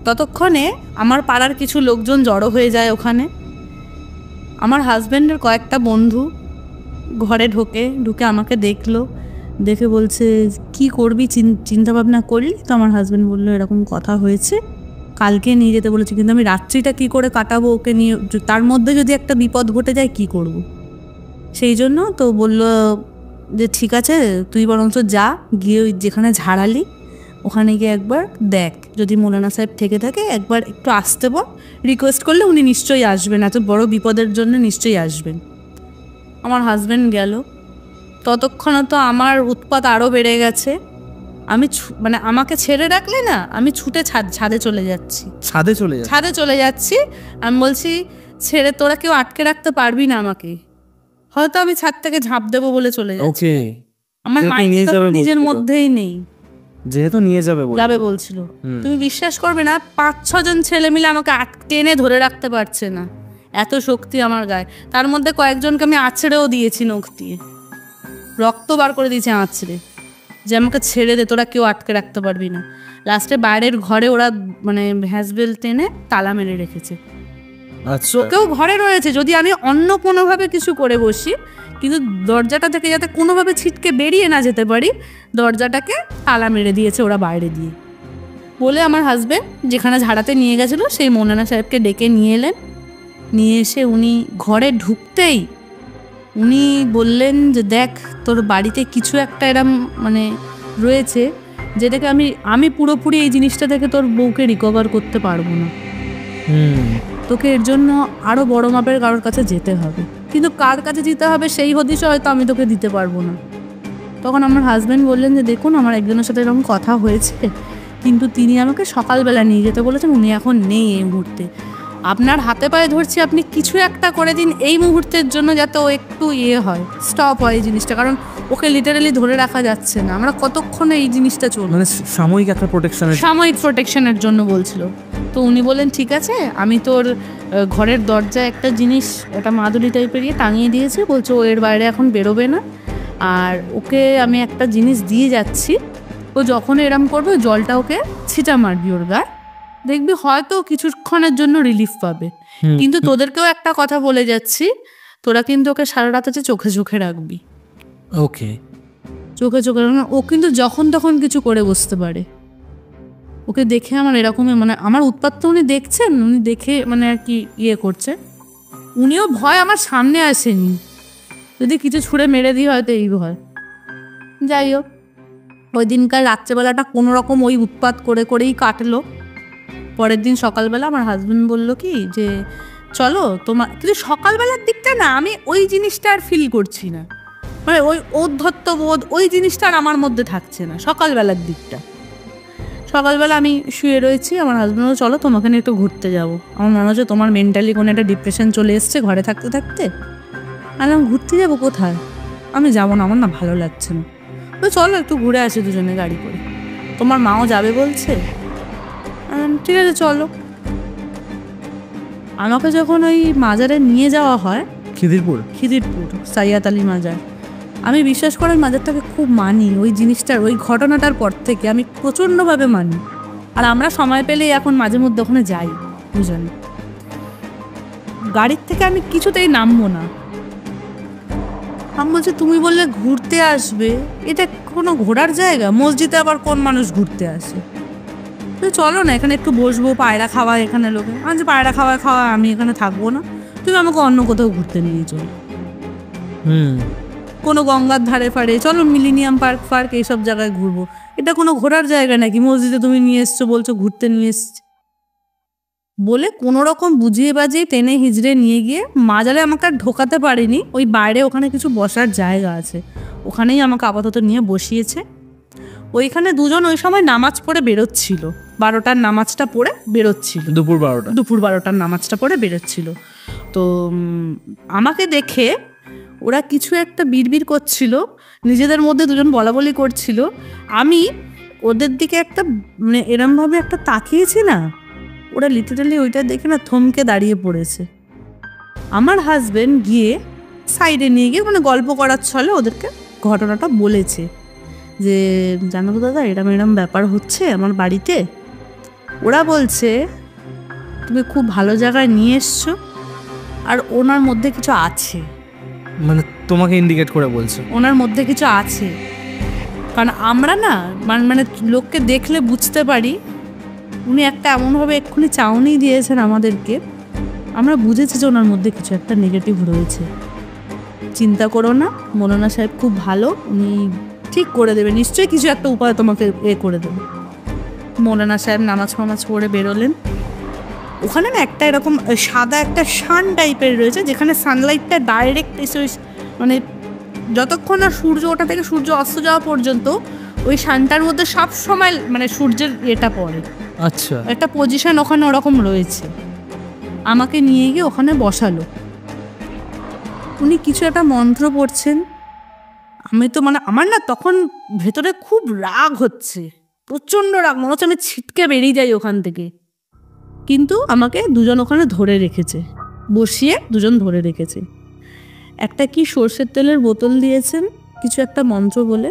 ততক্ষণে আমার পাড়ার কিছু লোকজন জড়ো হয়ে যায় ওখানে। আমার হাজব্যান্ডের কয়েকটা বন্ধু ঘরে ঢুকে আমাকে দেখলো, দেখে বলছে কি করবি, চিন্তা ভাবনা করলি? তো আমার হাজব্যান্ড বললো এরকম কথা হয়েছে, কালকে নিয়ে যেতে বলেছি, কিন্তু আমি রাত্রিটা কি করে কাটাবো ওকে নিয়ে, তার মধ্যে যদি একটা বিপদ ঘটে যায় কি করব। সেই জন্য তো বললো যে ঠিক আছে তুই বরঞ্চ যা, গিয়ে ওই যেখানে ঝাড়ালি ওখানে গিয়ে একবার দেখ, যদি মৌলানা সাহেব থেকে থাকে একবার একটু আসতে বল, রিকোয়েস্ট করলে উনি নিশ্চয়ই আসবেন, এত বড় বিপদের জন্য নিশ্চয়ই আসবেন। আমার হাজব্যান্ড গেল। ততক্ষণে তো আমার উৎপাত আরও বেড়ে গেছে। আমি মানে আমাকে ছেড়ে রাখলে না, আমি ছুটে ছাদে চলে যাচ্ছি। ছাদে চলে যাচ্ছি, আমি বলছি ছেড়ে তোরা কেউ আটকে রাখতে পারবি না আমাকে, হয়তো আমি ছাদ থেকে ঝাঁপ দেবো বলে চলে যাচ্ছি। আমার নিজের মধ্যেই নেই, যেহেতু নিয়ে যাবে বলছিল। তুমি বিশ্বাস করবে না, 5-6 জন ছেলে মিলে আমাকে টেনে ধরে রাখতে পারছে না, এত শক্তি আমার গায়ে। তার মধ্যে কয়েকজনকে আমি আছড়েও দিয়েছি, নখ দিয়ে রক্ত বার করে দিয়েছি আছড়ে, যে আমাকে ছেড়ে দে, তোরা কেউ আটকে রাখতে পারবি না। লাস্টে বাইরের ঘরে ওরা মানে হ্যাজবেল টেনে তালা মেরে রেখেছে। কেউ ঘরে রয়েছে, যদি আমি অন্য কোনোভাবে কিছু করে বসি, কিন্তু দরজাটা থেকে যাতে কোনোভাবে ছিটকে বেরিয়ে না যেতে পারি, দরজাটাকে তালা মেরে দিয়েছে ওরা বাইরে দিয়ে। বলে আমার হাজব্যান্ড যেখানে ঝাড়াতে নিয়ে গেছিলো সেই মৌলানা সাহেবকে ডেকে নিয়ে এলেন। নিয়ে এসে উনি ঘরে ঢুকতেই উনি বললেন যে দেখ তোর বাড়িতে কিছু একটা এরম মানে রয়েছে, যেটাকে আমি পুরোপুরি এই জিনিসটা থেকে তোর বউকে রিকভার করতে পারবো না, তোকে এর জন্য আরও বড় মাপের কারোর কাছে যেতে হবে, কিন্তু কার কাছে যেতে হবে সেই হদিশ হয়তো আমি তোকে দিতে পারবো না। তখন আমার হাজব্যান্ড বললেন যে দেখুন আমার একজনের সাথে এরকম কথা হয়েছে, কিন্তু তিনি আমাকে সকালবেলা নিয়ে যেতে বলেছেন, উনি এখন নেই এই মুহূর্তে, আপনার হাতে পায়ে ধরছি আপনি কিছু একটা করে দিন এই মুহূর্তের জন্য, যাতে ও একটু হয়, স্টপ হয় এই জিনিসটা, কারণ ওকে লিটারালি ধরে রাখা যাচ্ছে না। আমরা কতক্ষণে এই জিনিসটা চলবে, মানে সাময়িক প্রোটেকশনের জন্য বলছিল। তো উনি বললেন ঠিক আছে, আমি তোর ঘরের দরজায় একটা জিনিস, একটা মাদুলি টাইপের টাঙিয়ে দিয়েছি, বলছো ও এর বাইরে এখন বেরোবে না, আর ওকে আমি একটা জিনিস দিয়ে যাচ্ছি, ও যখন এরম করবে জলটা ওকে ছিটা মারবি ওর গায়ে, দেখবি হয়তো কিছুক্ষণের জন্য রিলিফ পাবে, কিন্তু তোদেরকেও একটা কথা বলে যাচ্ছি, তোরা কিন্তু ওকে সারা রাত চোখে রাখবি। ওকে, চোখে ও কিন্তু যখন তখন কিছু করে বসতে পারে। ওকে দেখে আমার এরকমই মানে আমার উৎপাত তো উনি দেখছেন, উনি দেখে মানে আর কি করছে, উনিও ভয় আমার সামনে আসেনি, যদি কিছু ছুঁড়ে মেরে দিই হয়তো এই ভয়। যাই হোক, ওই দিনকার রাত্রেবেলাটা কোনো রকম ওই উৎপাত করেই কাটলো। পরের দিন সকালবেলা আমার হাজব্যান্ড বললো কি যে চলো তোমার, কিন্তু সকালবেলার দিকটা না আমি ওই জিনিসটা আর ফিল করছি না, মানে ওই ঔদ্ধত্যবোধ ওই জিনিসটা আর আমার মধ্যে থাকছে না সকালবেলার দিকটা। সকালবেলা আমি শুয়ে রয়েছি, আমার হাজব্যান্ড বলল চলো তোমাকে নিয়ে একটু ঘুরতে যাবো, আমার মনে হচ্ছে তোমার মেন্টালি কোনো একটা ডিপ্রেশন চলে এসছে ঘরে থাকতে থাকতে। আমি ঘুরতে যাবো কোথায়, আমি যাবো না, আমার না ভালো লাগছে না, তো চলো একটু ঘুরে আসি দুজনে গাড়ি করে, তোমার মাও যাবে বলছে, ঠিক আছে চলো। আমাকে যখন ওই মাজারে নিয়ে যাওয়া হয়, খিদিরপুর সাইয়াদ আলী মাজার, আমি বিশ্বাস করে ওই মাজারটাকে খুব মানি, ওই জিনিসটার ওই ঘটনাটার পর থেকে আমি প্রচণ্ডভাবে মানি, আর আমরা সময় পেলেই এখন মাঝে মধ্যে ওখানে যাই দুজনে। গাড়ির থেকে আমি কিছুতেই নামবো না, আমি বলছি তুমি বললে ঘুরতে আসবে, এটা কোনো ঘোরার জায়গা? মসজিদে আবার কোন মানুষ ঘুরতে আসে? চলো না এখানে একটু বসবো, পায়রা খাওয়ায় এখানে লোকে। আমি পায়রা খাওয়া আমি এখানে থাকবো না, তুমি আমাকে অন্য কোথাও ঘুরতে নিয়ে চলো। কোনো গঙ্গার ধারে ফারে চলো, মিলেনিয়াম পার্ক এইসব জায়গায় ঘুরবো। এটা কোনো ঘোরার জায়গা নাকি? মসজিদে তুমি নিয়ে এসছো, বলছো ঘুরতে নিয়ে এসছি। বলে কোনো রকম বুঝিয়ে বাজিয়ে টেনে হিজড়ে নিয়ে গিয়ে মাজালে আমাকে আর ঢোকাতে পারিনি। ওই বাইরে ওখানে কিছু বসার জায়গা আছে, ওখানেই আমাকে আপাতত নিয়ে বসিয়েছে। ওইখানে দুজন ওই সময় নামাজ পড়ে বেরোচ্ছিল, 12টার নামাজটা পড়ে বেরোচ্ছিল, দুপুর 12টার নামাজটা পড়ে বেরোচ্ছিল। তো আমাকে দেখে ওরা কিছু একটা বিড়বিড় করছিল, নিজেদের মধ্যে দুজন বলাবলি করছিল। আমি ওদের দিকে একটা মানে এরমভাবে একটা তাকিয়েছি না, ওরা লিটারালি ওইটা দেখে না থমকে দাঁড়িয়ে পড়েছে। আমার হাজবেন্ড গিয়ে সাইডে নিয়ে গিয়ে মানে গল্প করার ছলে ওদেরকে ঘটনাটা বলেছে যে জানো তো দাদা, এরম ব্যাপার হচ্ছে আমার বাড়িতে। ওরা বলছে তুমি খুব ভালো জায়গায় নিয়ে এসছো, আর ওনার মধ্যে কিছু আছে। মানে তোমাকে ইন্ডিকেট করে বলছে ওনার মধ্যে কিছু আছে, কারণ আমরা না মানে লোককে দেখলে বুঝতে পারি। উনি একটা এমনভাবে এক্ষুনি চাউনি দিয়েছেন আমাদেরকে, আমরা বুঝেছি যে ওনার মধ্যে কিছু একটা নেগেটিভ রয়েছে। চিন্তা করো না, মৌলানা সাহেব খুব ভালো, উনি ঠিক করে দেবে, নিশ্চয়ই কিছু একটা উপায় তোমাকে করে দেবে। মৌলানা সাহেব নামাজ পড়ে বেরোলেন। ওখানে না একটা এরকম সাদা একটা শান টাইপের রয়েছে, যেখানে সানলাইটটা ডাইরেক্ট এসে মানে যতক্ষণ না সূর্য ওঠা থেকে সূর্য অস্ত যাওয়া পর্যন্ত ওই শানটার মধ্যে সব সময় মানে সূর্যের এটা পড়ে। আচ্ছা, একটা পজিশন ওখানে ওরকম রয়েছে। আমাকে নিয়ে গিয়ে ওখানে বসালো। উনি কিছু একটা মন্ত্র পড়ছেন। আমি তো মানে আমার না তখন ভেতরে খুব রাগ হচ্ছে, প্রচণ্ড রাগ, মনে হচ্ছে আমি ছিটকে বেরিয়ে যাই ওখান থেকে। কিন্তু আমাকে দুজন ওখানে ধরে রেখেছে, বসিয়ে দুজন ধরে রেখেছে। একটা কি সর্ষের তেলের বোতল দিয়েছেন, কিছু একটা মন্ত্র বলে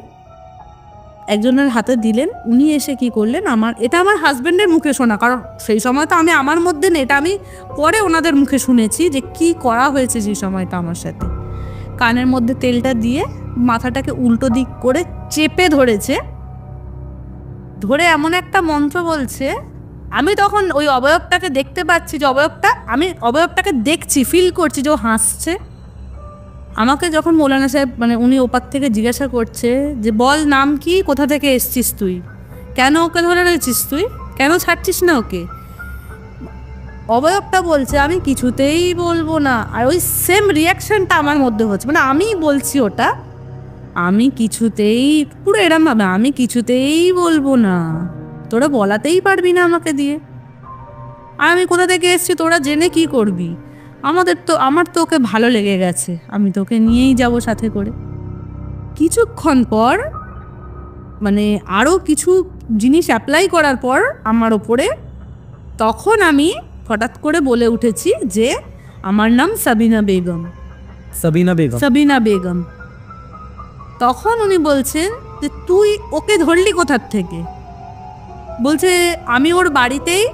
একজনের হাতে দিলেন। উনি এসে কি করলেন, এটা আমার হাজব্যান্ডের মুখে শোনা, কারণ সেই সময় তো আমি আমার মধ্যে নেই, এটা আমি পরে ওনাদের মুখে শুনেছি যে কি করা হয়েছে সেই সময়টা আমার সাথে। কানের মধ্যে তেলটা দিয়ে মাথাটাকে উল্টো দিক করে চেপে ধরেছে, ধরে এমন একটা মন্ত্র বলছে। আমি তখন ওই অবয়বটাকে দেখতে পাচ্ছি, যে আমি অবয়বটাকে দেখছি, ফিল করছি যে ও হাসছে। আমাকে যখন মৌলানা সাহেব মানে উনি ওপার থেকে জিজ্ঞাসা করছে যে বল নাম কি, কোথা থেকে এসছিস তুই, কেন ওকে ধরে রয়েছিস তুই, কেন ছাড়ছিস না ওকে, অবয়বটা বলছে আমি কিছুতেই বলবো না। আর ওই সেম রিয়াকশনটা আমার মধ্যে হচ্ছে, মানে আমি বলছি ওটা, আমি কিছুতেই, পুরো এরম ভাবে আমি কিছুতেই বলবো না, তোরা বলাতেই পারবি না আমাকে দিয়ে, আর আমি কোথা থেকে এসছি তোরা জেনে কি করবি, আমার তো ওকে ভালো লেগে গেছে, আমি তো ওকে নিয়েই যাব সাথে করে। কিছুক্ষণ পর মানে আরও কিছু জিনিস অ্যাপ্লাই করার পর আমার ওপরে, তখন আমি হঠাৎ করে বলে উঠেছি যে আমার নাম সাবিনা বেগম। তখন উনি বলছেন যে তুই ওকে ধরলি কোথার থেকে? বলছে আমি ওর বাড়িতেই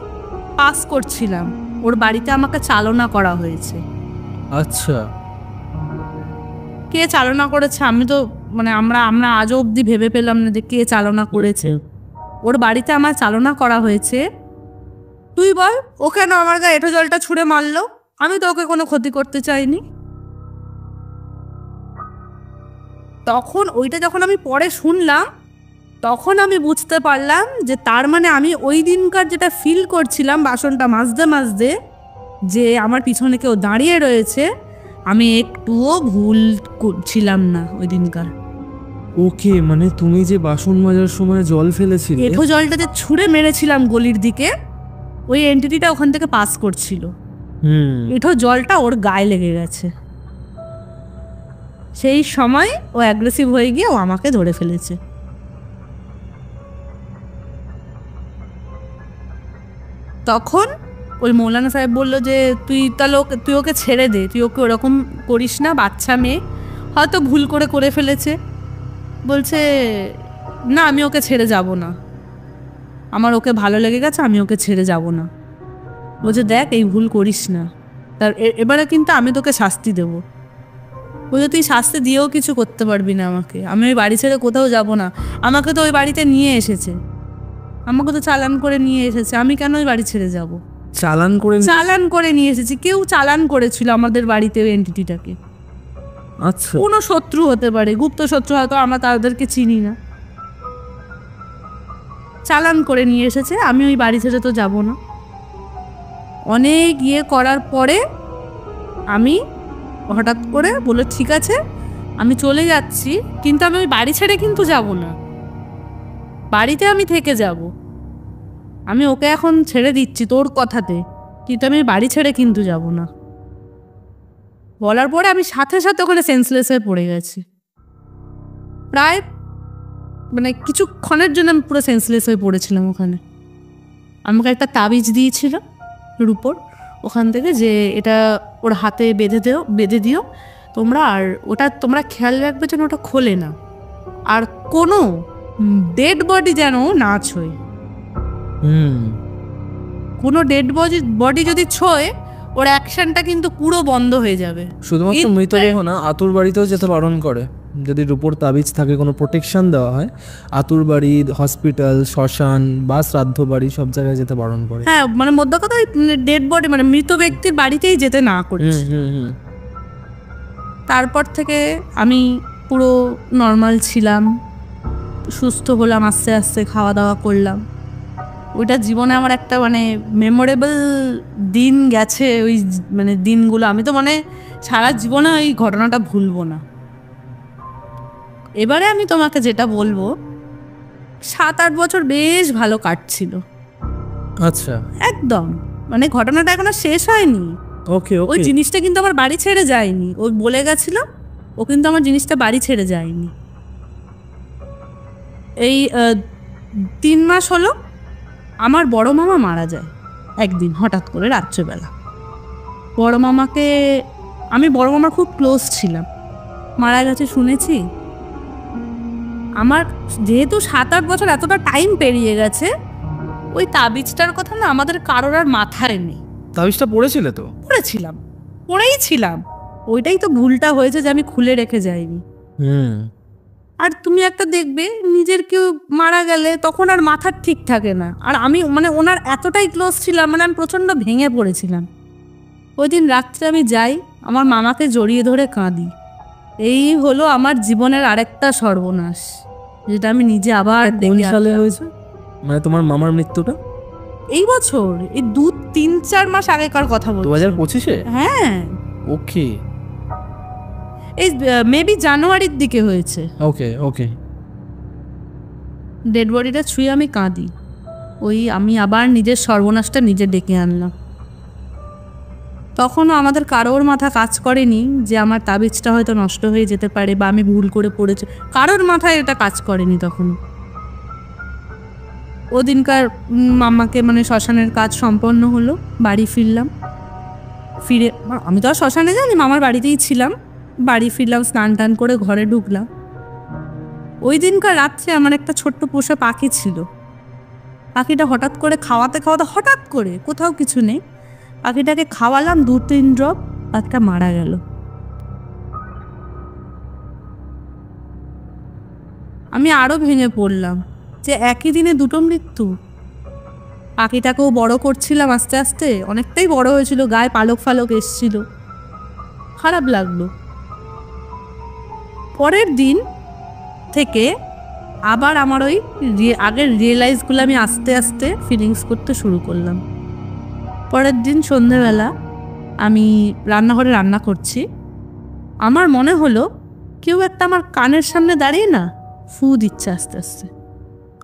পাস করছিলাম, ওর বাড়িতে আমাকে চালনা করা হয়েছে। আচ্ছা, কে চালনা করেছে আমি তো মানে আমরা আজও অবধি ভেবে পেলাম না যে কে চালনা করেছে। ওর বাড়িতে আমার চালনা করা হয়েছে। তুই বল ও কেন আমার গায়ে এঁঠো জলটা ছুঁড়ে মারলো? আমি তো ওকে কোনো ক্ষতি করতে চাইনি। তখন ওইটা যখন আমি পরে শুনলাম, তখন আমি বুঝতে পারলাম যে তার মানে আমি ওই দিনকার যেটা ফিল করছিলাম বাসনটা মাজতে যে আমার পিছনে কেউ দাঁড়িয়ে রয়েছে, আমি একটুও ভুল করছিলাম না ওই দিনকার। ওকে, মানে তুমি যে বাসন মাজার সময় জল ফেলেছিলে, এঁঠো জলটা যে ছুঁড়ে মেরেছিলাম গলির দিকে, ওই এন্টিটিটা ওখান থেকে পাস করছিল, এঁঠো জলটা ওর গায়ে লেগে গেছে। সেই সময় ও অ্যাগ্রেসিভ হয়ে গিয়ে ও আমাকে ধরে ফেলেছে। তখন ওই মৌলানা সাহেব বললো যে তুই ওকে ছেড়ে দে, তুই ওকে ওরকম করিস না, বাচ্চা মেয়ে হয়তো ভুল করে ফেলেছে। বলছে না আমি ওকে ছেড়ে যাব না, আমার ওকে ভালো লেগে গেছে, আমি ওকে ছেড়ে যাব না। বলছে দেখ এই ভুল করিস না, তার এবারে কিন্তু আমি তোকে শাস্তি দেব। বলে তুই শাস্তি দিয়েও কিছু করতে পারবি না আমাকে, আমি ওই বাড়ি ছেড়ে কোথাও যাব না। আমাকে তো ওই বাড়িতে নিয়ে এসেছে, আমাকে তো চালান করে নিয়ে এসেছে, আমি কেন ওই বাড়ি ছেড়ে যাব? চালান করে নিয়ে এসেছি, কেউ চালান করেছিল আমাদের বাড়িতে ওই এন্টিটিটাকে। আচ্ছা, কোনো শত্রু হতে পারে, গুপ্ত শত্রু, হয়তো আমরা তাদেরকে চিনি না। চালান করে নিয়ে এসেছে, আমি ওই বাড়ি ছেড়ে তো যাব না। অনেক করার পরে আমি হঠাৎ করে বলে ঠিক আছে আমি চলে যাচ্ছি, কিন্তু আমি ওই বাড়ি ছেড়ে কিন্তু যাব না, বাড়িতে আমি থেকে যাব। আমি ওকে এখন ছেড়ে দিচ্ছি তোর কথাতে, কিন্তু আমি বাড়ি ছেড়ে কিন্তু যাব না। বলার পরে আমি সাথে সাথে ওখানে সেন্সলেস হয়ে পড়ে গেছি। প্রায় কিছুক্ষণের জন্য আমি পুরো সেন্সলেস হয়ে পড়েছিলাম ওখানে। আমাকে একটা তাবিজ দিয়েছিল রূপোর ওখান থেকে, যে এটা ওর হাতে বেঁধে দিও তোমরা, আর ওটা তোমরা খেয়াল রাখবে যেন ওটা খোলে না, আর কোনো ডেড বডি যেন না ছোঁয়। কোনো ডেড বডি যদি ছোঁয় ওর অ্যাকশনটা কিন্তু পুরো বন্ধ হয়ে যাবে। শুধুমাত্র মৃতদেহ না, আতুর বাড়িতেও যেতে বারণ করে। যদি রূপোর তাবিজ থাকে, কোনো প্রোটেকশন দেওয়া হয়, আতুর বাড়ি, হসপিটাল, শ্মশান বা শ্রাদ্ধ বাড়ি সব জায়গায় যেতে বারণ করে। হ্যাঁ, মধ্য কথা ডেড বডি মৃত ব্যক্তির বাড়িতেই যেতে না করছে। তারপর থেকে আমি পুরো নর্মাল ছিলাম, সুস্থ হলাম, আস্তে আস্তে খাওয়া দাওয়া করলাম। ওইটা জীবনে আমার একটা মেমোরেবল দিন গেছে। ওই দিনগুলো আমি তো সারা জীবনে ওই ঘটনাটা ভুলবো না। এবারে আমি তোমাকে যেটা বলবো, 7-8 বছর বেশ ভালো কাটছিল। আচ্ছা, একদম ঘটনাটা এখনো শেষ হয়নি। ওকে, ওই জিনিসটা কিন্তু আমার বাড়ি ছেড়ে যায়নি। ও বলে গেছিল, ও কিন্তু আমার জিনিসটা বাড়ি ছেড়ে যায়নি। এই 3 মাস হলো আমার বড় মামা মারা যায় একদিন হঠাৎ করে রাত্রেবেলা। বড় মামার খুব ক্লোজ ছিলাম, মারা গেছে শুনেছি। আমার যেহেতু 7-8 বছর এতটা টাইম পেরিয়ে গেছে, ওই তাবিজটার কথা না আমাদের কারোর আর মাথায় নেই। তাবিজটা পড়েছিলে তো? পড়েই ছিলাম। ওইটাই তো ভুলটা হয়েছে যে আমি খুলে রেখে যাইনি। আর তুমি একটা দেখবে, নিজের কেউ মারা গেলে তখন আর মাথার ঠিক থাকে না। আর আমি ওনার এতটাই ক্লোজ ছিলাম, আমি প্রচণ্ড ভেঙে পড়েছিলাম। ওই দিন রাত্রে আমি যাই, আমার মামাকে জড়িয়ে ধরে কাঁদি। এই হলো আমার জীবনের আরেকটা সর্বনাশ, যেটা আমি নিজে আবার কোন সালে হয়েছে? তোমার মামার মৃত্যুটা এই বছর, এই 2-3-4 মাস আগেকার কথা বলছি, 2025-এ। হ্যাঁ, ওকে, এই মেবি জানুয়ারির দিকে হয়েছে। ওকে। ডেড বডিটা ছুঁয়ে আমি কাঁদি। আমি আবার নিজের সর্বনাশটা নিজে ডেকে আনলাম। তখনও আমাদের কারোর মাথা কাজ করেনি যে আমার তাবিজটা হয়তো নষ্ট হয়ে যেতে পারে বা আমি ভুল করে পড়েছি। কারোর মাথায় এটা কাজ করেনি তখন। ওদিনকার মামাকে শ্মশানের কাজ সম্পন্ন হলো, বাড়ি ফিরলাম। ফিরে আমি তো আর শ্মশানে যাইনি, মামার বাড়িতেই ছিলাম। বাড়ি ফিরলাম, স্নান টান করে ঘরে ঢুকলাম। ওই দিনকার রাত্রে আমার একটা ছোট্ট পোষা পাখি ছিল। পাখিটা হঠাৎ করে খাওয়াতে হঠাৎ করে, কোথাও কিছু নেই, পাখিটাকে খাওয়ালাম 2-3 ড্রপ, পাখিটা মারা গেল। আমি আরো ভেঙে পড়লাম যে একই দিনে 2টো মৃত্যু। পাখিটাকেও বড় করছিলাম আস্তে আস্তে, অনেকটাই বড় হয়েছিল, গায়ে পালক ফালক এসছিল, খারাপ লাগলো। পরের দিন থেকে আবার আমার ওই আগের রিয়েলাইজগুলো আমি আস্তে আস্তে ফিলিংস করতে শুরু করলাম। পরের দিন সন্ধ্যেবেলা আমি রান্নাঘরে রান্না করছি, আমার মনে হলো কেউ একটা আমার কানের সামনে দাঁড়িয়ে না ফু দিচ্ছে আস্তে আস্তে।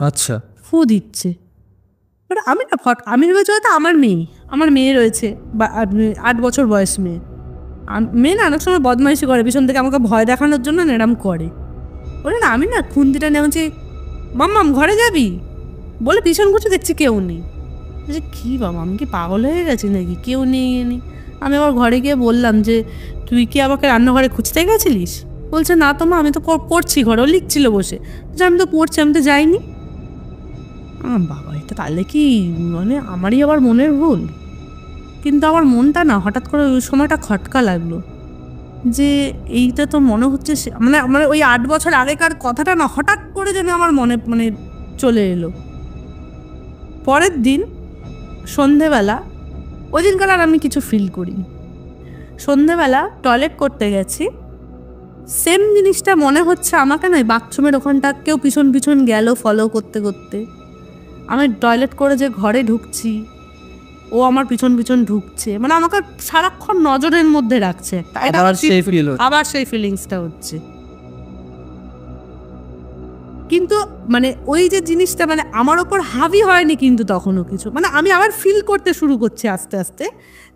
আচ্ছা, ফু দিচ্ছে। আমি ভেবেছি হয়তো আমার মেয়ে রয়েছে, 8 বছর বয়স মেয়ে না অনেক সময় বদমাইশি করে, পিছন থেকে আমাকে ভয় দেখানোর জন্য এরম করে। বলে না, আমি না খুন্তিটা নেমেছি, মাম্মাম ঘরে যাবি বলে পিছন ঘুরছে, দেখছি কেউ নেই। কি বাবা, আমি কি পাগল হয়ে গেছি নাকি, কেউ নেই। আমি আবার ঘরে গিয়ে বললাম যে তুই কি আমাকে রান্নাঘরে খুঁজতে গেছিলিস? বলছে না তো মা, আমি তো পড়ছি ঘরে, ও লিখছিল বসে। আমি তো পড়ছি, আমি তো যাইনি। বাবা, এটা তাহলে কি আমারই আবার মনের ভুল? কিন্তু আমার মনটা না হঠাৎ করে ওই সময়টা খটকা লাগলো। যে এইটা তো মনে হচ্ছে মানে আমার ওই 8 বছর আগেকার কথাটা না হঠাৎ করে যেন আমার মনে মানে চলে এলো। পরের দিন সন্ধেবেলা, ওই দিনকার আর আমি কিছু ফিল করিনি। সন্ধেবেলা টয়লেট করতে গেছি, সেম জিনিসটা মনে হচ্ছে আমাকে না, বাথরুমের ওখানটা কেউ পিছন পিছন গেল ফলো করতে করতে। আমি টয়লেট করে যে ঘরে ঢুকছি, ও আমার পিছন পিছন ঢুকছে, মানে আমাকে সারাক্ষণ নজরের মধ্যে রাখছে। আবার সেই ফিলিংসটা হচ্ছে। কিন্তু মানে ওই যে জিনিসটা মানে আমার ওপর হাবি হয়নি কিন্তু তখনও কিছু, মানে আমি আবার ফিল করতে শুরু করছি আস্তে আস্তে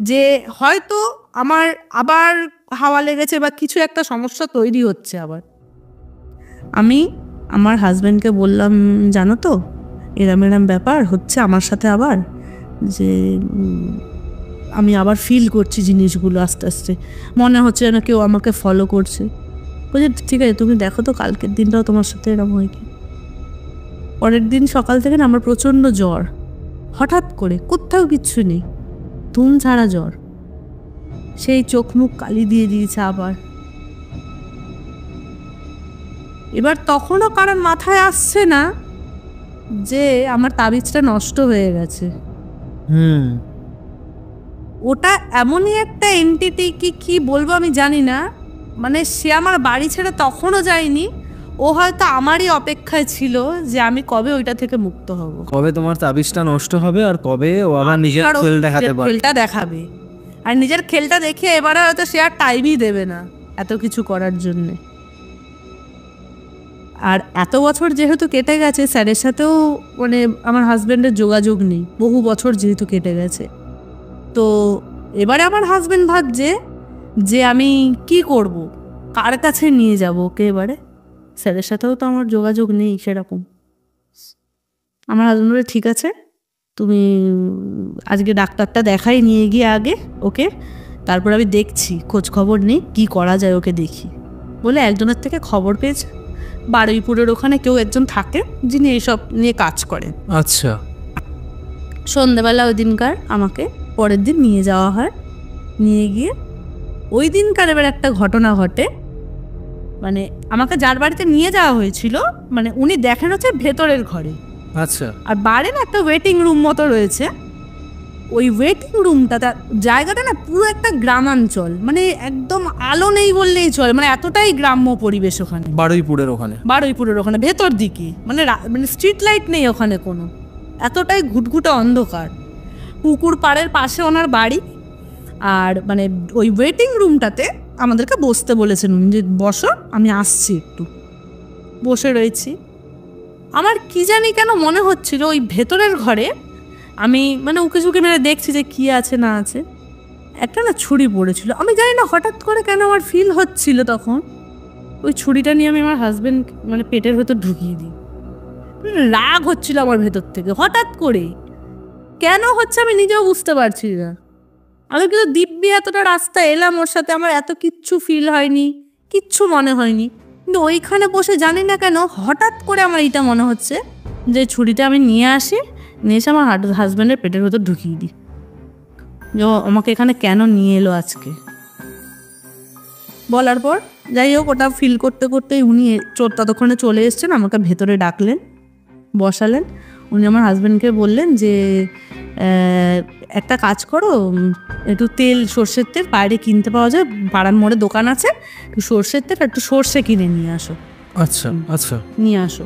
যে হয়তো আমার আবার হাওয়া লেগেছে বা কিছু একটা সমস্যা তৈরি হচ্ছে আবার। আমি আমার হাজব্যান্ডকে বললাম, জানো তো এরম এরম ব্যাপার হচ্ছে আমার সাথে আবার, যে আমি আবার ফিল করছি জিনিসগুলো আস্তে আস্তে, মনে হচ্ছে যেন কেউ আমাকে ফলো করছে। বলছে ঠিক আছে তুমি দেখো তো কালকের দিনটাও তোমার সাথে এরকম হয় কি। পরের দিন সকাল থেকে না আমার প্রচণ্ড জ্বর, হঠাৎ করে কোথাও কিচ্ছু নেই, ধুম ছাড়া জ্বর, সেই চোখ মুখ কালি দিয়ে দিয়েছে আবার। এবার তখনও কারণ মাথায় আসছে না যে আমার তাবিজটা নষ্ট হয়ে গেছে। ওটা এমনই একটা এন্টিটি, কি বলবো আমি জানি না, মানে সে আমার বাড়ি ছেড়ে তখনও যায়নি, ও হয়তো আমারই অপেক্ষায় ছিল যে আমি কবে ওইটা থেকে মুক্ত হব, কবে তোমার তাবিজটা নষ্ট হবে আর কবে ও আবার নিজের খেলটা দেখাবে। আর নিজের খেলটা দেখে এবারে হয়তো সে আর টাইমই দেবে না এত কিছু করার জন্যে। আর এত বছর যেহেতু কেটে গেছে, স্যারের সাথেও মানে আমার হাজব্যান্ডের যোগাযোগ নেই, বহু বছর যেহেতু কেটে গেছে। তো এবারে আমার হাজব্যান্ড ভাবছে যে আমি কি করব, কার কাছে নিয়ে যাব ওকে। এবারে স্যারের সাথেও তো আমার যোগাযোগ নেই সেরকম। আমার হাজব্যান্ড বলে ঠিক আছে তুমি আজকে ডাক্তারটা দেখাই নিয়ে গিয়ে আগে ওকে, তারপর আমি দেখছি, খোঁজ খবর নেই কি করা যায় ওকে দেখি বলে একজনের থেকে খবর পেয়েছে। বারুইপুরের ওখানে কেউ একজন থাকে যিনি এইসব নিয়ে কাজ করেন। আচ্ছা। সন্ধ্যেবেলা ওই দিনকার আমাকে পরের দিন নিয়ে যাওয়া হয়। নিয়ে গিয়ে ওই দিনকার এবার একটা ঘটনা ঘটে, মানে আমাকে যার বাড়িতে নিয়ে যাওয়া হয়েছিল মানে উনি দেখেন হচ্ছে ভেতরের ঘরে। আচ্ছা। আর বাইরে না একটা ওয়েটিং রুম মতো রয়েছে, ওই ওয়েটিং রুমটা জায়গাটা না পুরো একটা গ্রামাঞ্চল, মানে একদম আলো নেই বললেই চলে, মানে এতটাই গ্রাম্য পরিবেশ ওখানে। বারুইপুরের ওখানে ভেতর দিকে, মানে স্ট্রিট লাইট নেই ওখানে কোনো, এতটাই ঘুটঘুটে অন্ধকার। পুকুর পাড়ের পাশে ওনার বাড়ি। আর মানে ওই ওয়েটিং রুমটাতে আমাদেরকে বসতে বলেছেন যে বসো আমি আসছি একটু। বসে রয়েছি, আমার কি জানি কেন মনে হচ্ছিল ওই ভেতরের ঘরে আমি মানে উকে ঝুঁকে মেরে দেখছি যে কি আছে না আছে, একটা না ছুরি পড়েছিল। আমি জানি না হঠাৎ করে কেন আমার ফিল হচ্ছিল তখন ওই ছুরিটা নিয়ে আমি আমার হাজব্যান্ড মানে পেটের ভেতর ঢুকিয়ে দিই। রাগ হচ্ছিল আমার ভেতর থেকে, হঠাৎ করে কেন হচ্ছে আমি নিজেও বুঝতে পারছি না। আমি কিন্তু দিব্যি এতটা রাস্তা এলাম ওর সাথে, আমার এত কিচ্ছু ফিল হয়নি, কিচ্ছু মনে হয়নি, কিন্তু ওইখানে বসে জানি না কেন হঠাৎ করে আমার এইটা মনে হচ্ছে যে ছুরিটা আমি নিয়ে আসি, নিয়ে এসে আমার হাজব্যান্ডের পেটের ভেতর ঢুকিয়ে দিই, যে আমাকে এখানে কেন নিয়ে এলো আজকে। বলার পর যাই হোক ওটা ফিল করতে করতেই উনি ততক্ষণে চলে এসছেন, আমাকে ভেতরে ডাকলেন, বসালেন। উনি আমার হাজব্যান্ডকে বললেন যে একটা কাজ করো, একটু তেল, সর্ষের তেল বাইরে কিনতে পাওয়া যায়, পাড়ার মোড়ে দোকান আছে, একটু সর্ষের তেল একটু সর্ষে কিনে নিয়ে আসো। আচ্ছা আচ্ছা, নিয়ে আসো।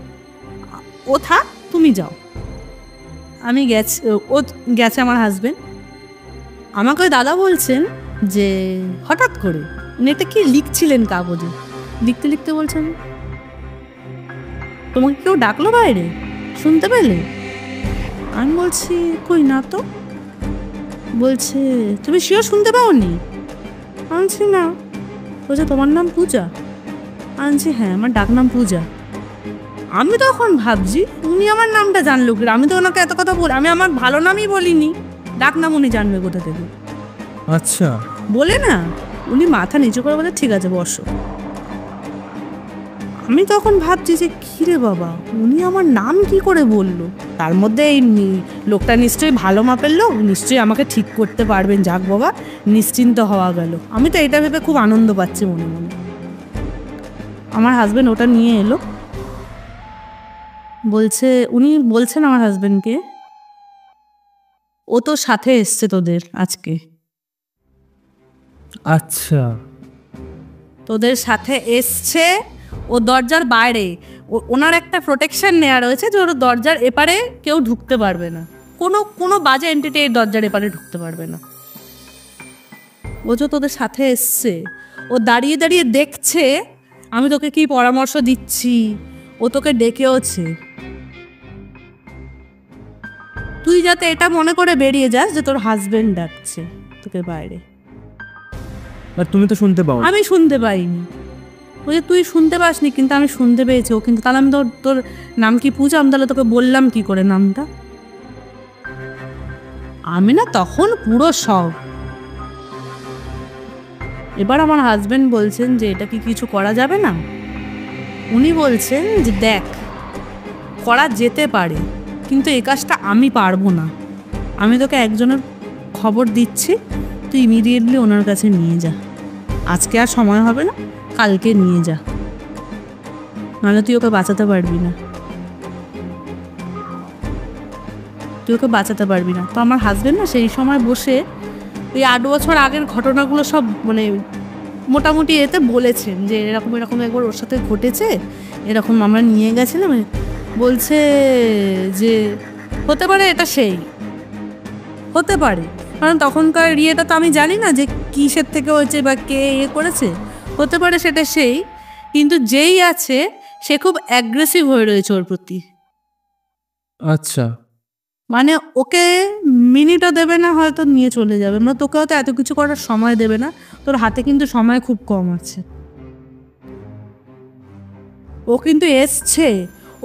ও থাক, তুমি যাও। আমি গেছি, ও গেছে আমার হাজব্যান্ড। আমাকে ওই দাদা বলছেন যে হঠাৎ করে উনি একটা কি লিখছিলেন কাগজে, লিখতে লিখতে বলছেন তোমাকে কেউ ডাকলো বাইরে, শুনতে পেলে? আমি বলছি কই না তো। বলছে তুমি শিওর শুনতে পাওনি? আনছি না। বলছে তোমার নাম পূজা? আনছি হ্যাঁ, আমার ডাক নাম পূজা। আমি তখন ভাবছি উনি আমার নামটা জানলো কি, আমি তো ওনাকে এত কথা বলি, আমি আমার ভালো নামই বলিনি, ডাক নাম উনি জানবে কোথা থেকে? আচ্ছা বলে না, উনি মাথা নিচু করে বলে ঠিক আছে বসো। আমি তখন ভাবছি যে কিরে বাবা, উনি আমার নাম কি করে বললো? তার মধ্যে এই লোকটা নিশ্চয়ই ভালো মাপের লোক, নিশ্চয়ই আমাকে ঠিক করতে পারবেন, যাক বাবা নিশ্চিন্ত হওয়া গেল। আমি তো এটা ভেবে খুব আনন্দ পাচ্ছি মনে মনে। আমার হাজব্যান্ড ওটা নিয়ে এলো, উনি বলছেন আমার হাজব্যান্ডকে, ও তো সাথে এসছে তোদের আজকে, আচ্ছা, তোদের সাথে এসছে, ও দরজার বাইরে, ওনার একটা প্রোটেকশন নেওয়া রয়েছে যে ওর দরজার এপারে কেউ ঢুকতে পারবে না, কোনো বাজে এন্টিটি এই দরজার এপারে ঢুকতে পারবে না। ও যে তোদের সাথে এসছে, ও দাঁড়িয়ে দাঁড়িয়ে দেখছে আমি তোকে কি পরামর্শ দিচ্ছি, ও তোকে ডেকেওছে। তুই যাতে এটা মনে করে বেরিয়ে যাস যে তোর হাজবেন্ড ডাকছে তোকে বাইরে। আর তুমি তো শুনতে পাও? আমি শুনতে পাইনি। ও যে তুই শুনতে পাসনি, কিন্তু আমি শুনতে পেয়েছি। ও কিন্তু তাহলে আমি তোর নাম কি পূজা, আমি তাহলে তোকে বললাম কি করে নামটা? আমি না তখন পুরো সব। এবার আমার হাজবেন্ড বলছেন যে এটা কি কিছু করা যাবে না? উনি বলছেন যে দেখ, করা যেতে পারে, কিন্তু এই কাজটা আমি পারবো না। আমি তোকে একজনের খবর দিচ্ছি, তুই ইমিডিয়েটলি ওনার কাছে নিয়ে যা। আজকে আর সময় হবে না, কালকে নিয়ে যা, নাহলে তুই ওকে বাঁচাতে পারবি না, তুই ওকে বাঁচাতে পারবি না। তো আমার হাজবেন্ড না সেই সময় বসে ওই 8 বছর আগের ঘটনাগুলো সব মানে মোটামুটি এতে বলেছেন যে এরকম এরকম একবার ওর সাথে ঘটেছে, এরকম আমরা নিয়ে গেছিলাম। বলছে যে হতে পারে এটা সেই, হতে পারে, কারণ তখনকার ইয়েটা তো আমি জানি না যে কিসের থেকে হয়েছে বা কে করেছে। হতে পারে সেটা সেই, কিন্তু যেই আছে সে খুব অ্যাগ্রেসিভ হয়ে রয়েছে ওর প্রতি। আচ্ছা, মানে ওকে মিনিটও দেবে না, হয়তো নিয়ে চলে যাবে, মানে তোকে হয়তো এত কিছু করার সময় দেবে না। তোর হাতে কিন্তু সময় খুব কম আছে। ও কিন্তু এসছে,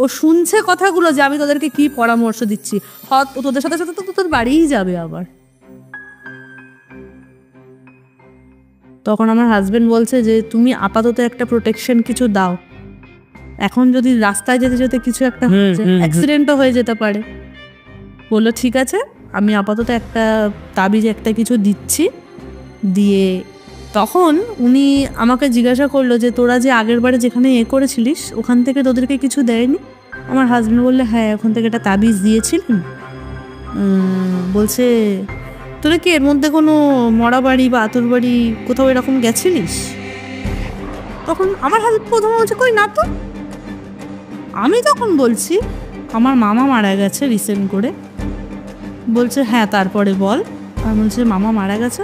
ও শুনছে কথাগুলো যে আমি তোদেরকে কি পরামর্শ দিচ্ছি, হয়তো তোদের সাথে সাথে তো তোর বাড়িই যাবে আবার। তখন আমার হাজবেন্ড বলছে যে তুমি আপাতত একটা প্রোটেকশন কিছু দাও, এখন যদি রাস্তায় যেতে যেতে কিছু একটা অ্যাক্সিডেন্টও হয়ে যেতে পারে। বললো ঠিক আছে, আমি আপাতত একটা তাবিজ একটা কিছু দিচ্ছি। দিয়ে তখন উনি আমাকে জিজ্ঞাসা করলো যে তোরা যে আগের বারে যেখানে করেছিলিস ওখান থেকে তোদেরকে কিছু দেয়নি? আমার হাজবেন্ড বললে হ্যাঁ, ওখান থেকে একটা তাবিজ দিয়েছিলেন। বলছে তোরা কি এর মধ্যে কোনো মরা বাড়ি বা আতুর বাড়ি কোথাও এরকম গেছিলিস? তখন আমার হাজবেন্ড প্রথমে বলছে কই না তো। আমি তখন বলছি আমার মামা মারা গেছে রিসেন্ট করে। বলছে হ্যাঁ তারপরে বল। আর বলছে মামা মারা গেছে,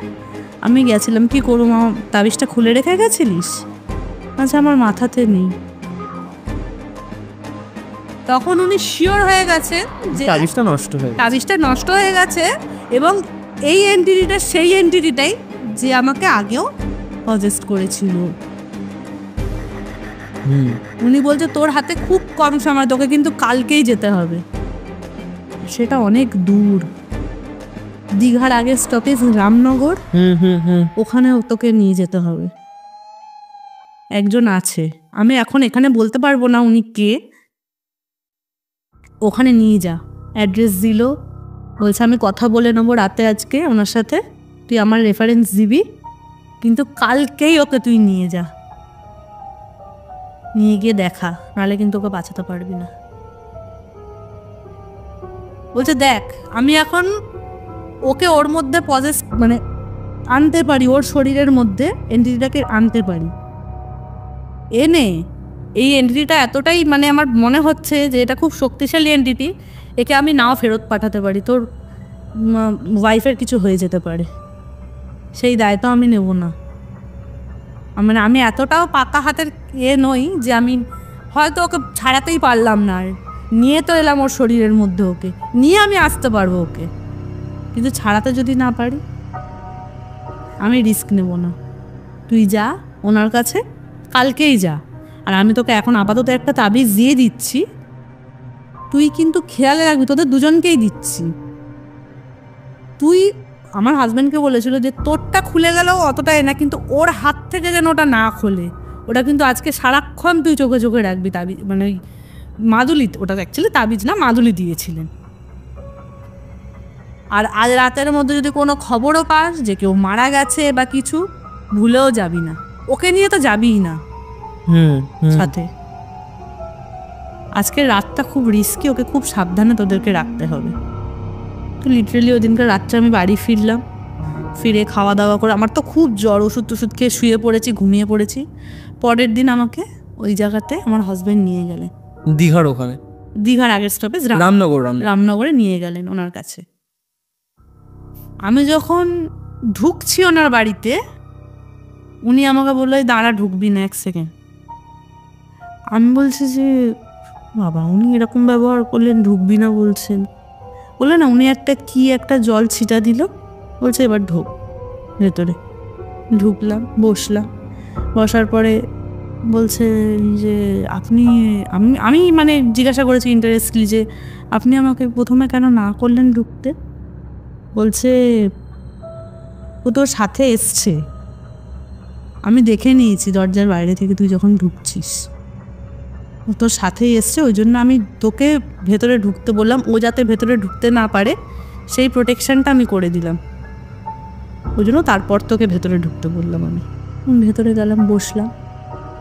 আমি গেছিলাম, কি করবো মামা, তাবিজটা খুলে রেখে গেছিলিস? আচ্ছা আমার মাথাতে নেই। তখন উনি শিওর হয়ে গেছে যে তাবিজটা নষ্ট হয়ে গেছে, এবং এই এন্টিটিটা সেই এন্টিটিটাই যে আমাকে আগেও পজেস্ট করেছিল। উনি বলছে তোর হাতে খুব কম সময়, তোকে কিন্তু কালকেই যেতে হবে। সেটা অনেক দূর, দীঘার আগে স্টপেজ রামনগর, ওখানে তোকে নিয়ে যেতে হবে। একজন আছে, আমি এখন এখানে বলতে পারবো না উনি কে, ওখানে নিয়ে যা। অ্যাড্রেস দিল, বলছে আমি কথা বলে নেবো রাতে আজকে ওনার সাথে, তুই আমার রেফারেন্স দিবি, কিন্তু কালকেই ওকে তুই নিয়ে যা, নিয়ে গিয়ে দেখা, নাহলে কিন্তু ওকে বাঁচাতে পারবি না। বলছে দেখ আমি এখন ওকে ওর মধ্যে মানে আনতে পারি, ওর শরীরের মধ্যে এন্টিটিটাকে আনতে পারি, এনে এই এন্টিটিটা এতটাই মানে আমার মনে হচ্ছে যে এটা খুব শক্তিশালী এন্টিটি, একে আমি নাও ফেরত পাঠাতে পারি, তোর ওয়াইফের কিছু হয়ে যেতে পারে, সেই দায় তো আমি নেব না। মানে আমি এতটাও পাকা হাতের নই যে আমি হয়তো ওকে ছাড়াতেই পারলাম না, আর নিয়ে তো এলাম ওর শরীরের মধ্যে, ওকে নিয়ে আমি আসতে পারবো ওকে, কিন্তু ছাড়াতে যদি না পারি আমি রিস্ক নেব না। তুই যা ওনার কাছে, কালকেই যা, আর আমি তোকে এখন আপাতত একটা তাবিজ দিয়ে দিচ্ছি, তুই কিন্তু খেয়ালে রাখবি, তোদের দুজনকেই দিচ্ছি। তুই আমার হাজব্যান্ডকে বলেছিল যে তোরটা খুলে গেলেও অতটাই না, কিন্তু ওর হাত থেকে যেন ওটা না খোলে, ওটা কিন্তু আজকে সারাক্ষণ তুই চোখে চোখে রাখবি তাবিজ, মানে মাদুলি, ওটা অ্যাকচুয়ালি তাবিজ না, মাদুলি দিয়েছিলেন। আর আজ রাতের মধ্যে যদি কোনো খবরও পাস যে কেউ মারা গেছে বা কিছু, ভুলেও যাবি না, ওকে নিয়ে তো যাবিই না সাথে। আজকের রাতটা খুব রিস্কি, ওকে খুব সাবধানে তোদেরকে রাখতে হবে। তো লিটারেলি ওই দিনকার রাত্রে আমি বাড়ি ফিরলাম, ফিরে খাওয়া দাওয়া করে, আমার তো খুব জ্বর, ওষুধ টষুধ খেয়ে শুয়ে পড়েছি, ঘুমিয়ে পড়েছি। পরের দিন আমাকে ওই জায়গাতে আমার হাজব্যান্ড নিয়ে গেলেন, দীঘার ওখানে, দীঘার আগের স্টপেজ রামনগরে নিয়ে গেলেন ওনার কাছে। আমি যখন ঢুকছি ওনার বাড়িতে, উনি আমাকে বললো দাঁড়া, ঢুকবি না 1 সেকেন্ড। আমি বলছি যে বাবা উনি এরকম ব্যবহার করলেন, ঢুকবি না বলছেন। বললো না, উনি একটা জল ছিটা দিল, বলছে এবার ঢোক ভেতরে। ঢুকলাম, বসলাম, বসার পরে বলছে যে আমি মানে জিজ্ঞাসা করেছি ইন্টারেস্টলি যে আপনি আমাকে প্রথমে কেন না করলেন ঢুকতে। বলছে ও তোর সাথে এসছে, আমি দেখে নিয়েছি দরজার বাইরে থেকে তুই যখন ঢুকছিস, ও তোর সাথেই এসছে, ওই জন্য আমি তোকে ভেতরে ঢুকতে বললাম, ও যাতে ভেতরে ঢুকতে না পারে সেই প্রোটেকশনটা আমি করে দিলাম, ওই জন্য তারপর তোকে ভেতরে ঢুকতে বললাম। আমি ভেতরে গেলাম, বসলাম।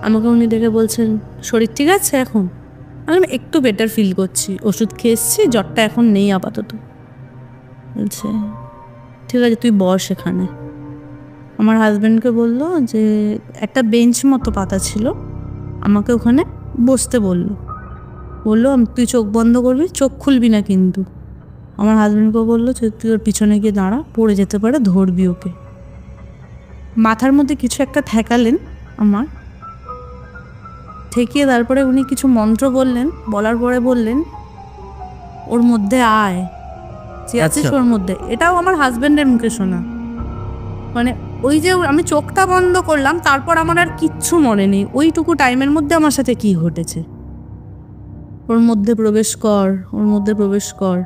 আমাকে উনি দেখে বলছেন শরীর ঠিক আছে এখন? আমি একটু বেটার ফিল করছি, ওষুধ খেয়ে এসছি, জ্বরটা এখন নেই আপাতত। বলছে ঠিক আছে তুই বস এখানে। আমার হাজব্যান্ডকে বললো যে একটা বেঞ্চ মতো পাতা ছিল, আমাকে ওখানে বসতে বললো তুই চোখ বন্ধ করবি, চোখ খুলবি না কিন্তু। আমার হাজব্যান্ডকে বললো যে তুই ওর পিছনে গিয়ে দাঁড়া, পড়ে যেতে পারে, ধরবি ওকে। মাথার মধ্যে কিছু একটা ঠেকালেন আমার, ঠেকিয়ে তারপরে উনি কিছু মন্ত্র বললেন, বলার পরে বললেন ওর মধ্যে আয়, যে আছিস ওর মধ্যে। এটাও আমার হাজব্যান্ডের মুখে শোনা। মানে ওই যে আমি চোখটা বন্ধ করলাম, তারপর আমার আর কিচ্ছু মনে নেই ওইটুকু টাইমের মধ্যে আমার সাথে কি ঘটেছে। ওর মধ্যে প্রবেশ কর, ওর মধ্যে প্রবেশ কর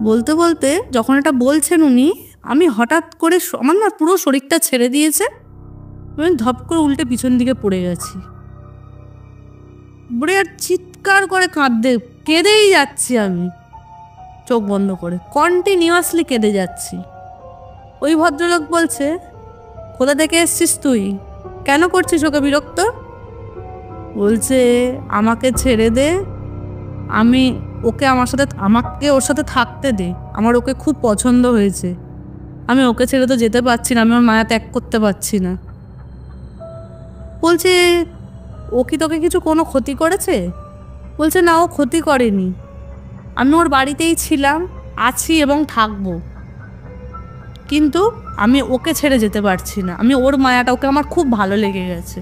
বলতে বলতে যখন এটা বলছেন উনি, আমি হঠাৎ করে আমার না পুরো শরীরটা ছেড়ে দিয়েছে, আমি ধপ করে উল্টে পিছন দিকে পড়ে গেছি। পড়ে আর চিৎকার করে কেঁদেই যাচ্ছি আমি, চোখ বন্ধ করে কন্টিনিউয়াসলি কেঁদে যাচ্ছি। ওই ভদ্রলোক বলছে কোথা থেকে এসছিস তুই, কেন করছিস ওকে বিরক্ত? বলছে আমাকে ছেড়ে দে, আমাকে ওর সাথে থাকতে দে, আমার ওকে খুব পছন্দ হয়েছে, আমি ওকে ছেড়ে তো যেতে পারছি না, আমি ওর মায়া ত্যাগ করতে পারছি না। বলছে ও কি তোকে কিছু কোনো ক্ষতি করেছে? বলছে না, ও ক্ষতি করেনি, আমি ওর বাড়িতেই ছিলাম, আছি এবং থাকবো, কিন্তু আমি ওকে ছেড়ে যেতে পারছি না, আমি ওর মায়াটা, ওকে আমার খুব ভালো লেগে গেছে,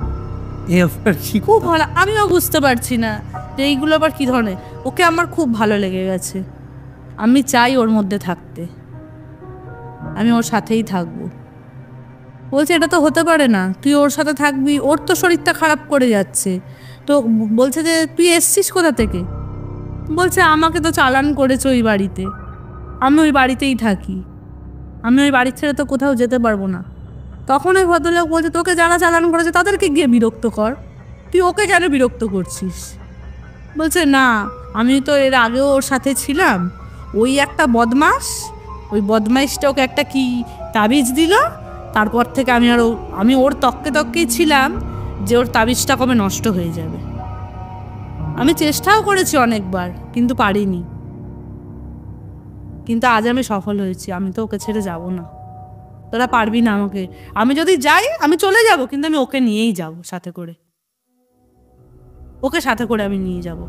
খুব ভালো। আমিও বুঝতে পারছি না যে এইগুলো আবার কী ধরনের, ওকে আমার খুব ভালো লেগে গেছে, আমি চাই ওর মধ্যে থাকতে, আমি ওর সাথেই থাকবো। বলছে এটা তো হতে পারে না, তুই ওর সাথে থাকবি, ওর তো শরীরটা খারাপ করে যাচ্ছে। তো বলছে যে তুই এসছিস কোথা থেকে? বলছে আমাকে তো চালান করেছে ওই বাড়িতে, আমি ওই বাড়িতেই থাকি, আমি ওই বাড়ির ছেড়ে তো কোথাও যেতে পারবো না। তখন ওই ভদ্রলোক বলছে তোকে যারা চালান করেছে তাদেরকে গিয়ে বিরক্ত কর, তুই ওকে কেন বিরক্ত করছিস? বলছে না, আমি তো এর আগেও ওর সাথে ছিলাম, ওই একটা বদমাস, ওই বদমাইশটা ওকে একটা কি তাবিজ দিল, তারপর থেকে আমি ওর তককেই ছিলাম যে ওর তাবিজটা কবে নষ্ট হয়ে যাবে। আমি চেষ্টাও করেছি অনেকবার, কিন্তু পারিনি, কিন্তু আজ আমি সফল হয়েছি। আমি তো ওকে ছেড়ে যাব না, তোরা পারবি না আমাকে, আমি যদি যাই আমি চলে যাব, কিন্তু আমি ওকে নিয়েই যাব সাথে করে, ওকে সাথে করে আমি নিয়ে যাব।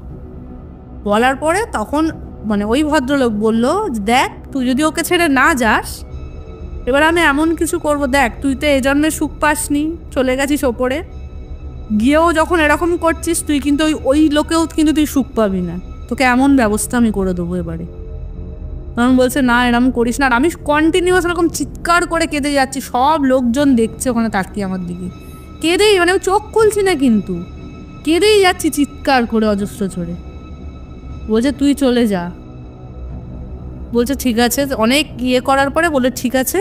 বলার পরে তখন মানে ওই ভদ্রলোক বলল দেখ তুই যদি ওকে ছেড়ে না যাস, এবার আমি এমন কিছু করব, দেখ তুই তো এই জন্মে সুখ পাসনি, চলে গেছিস ওপরে, গিয়েও যখন এরকম করছিস তুই কিন্তু ওই লোকেও কিন্তু তুই সুখ পাবি না, তোকে এমন ব্যবস্থা আমি করে দেবো এবারে। তখন বলছে না এরকম করিস না, আর আমি কন্টিনিউয়াস এরকম চিৎকার করে কেঁদে যাচ্ছি, সব লোকজন দেখছে ওখানে তাকিয়ে আমার দিকে, কেঁদেই মানে চোখ খুলছি না কিন্তু কেঁদেই যাচ্ছি চিৎকার করে অজস্র ছড়ে। বলছে তুই চলে যা, বলছে ঠিক আছে, অনেক ইয়ে করার পরে বলে ঠিক আছে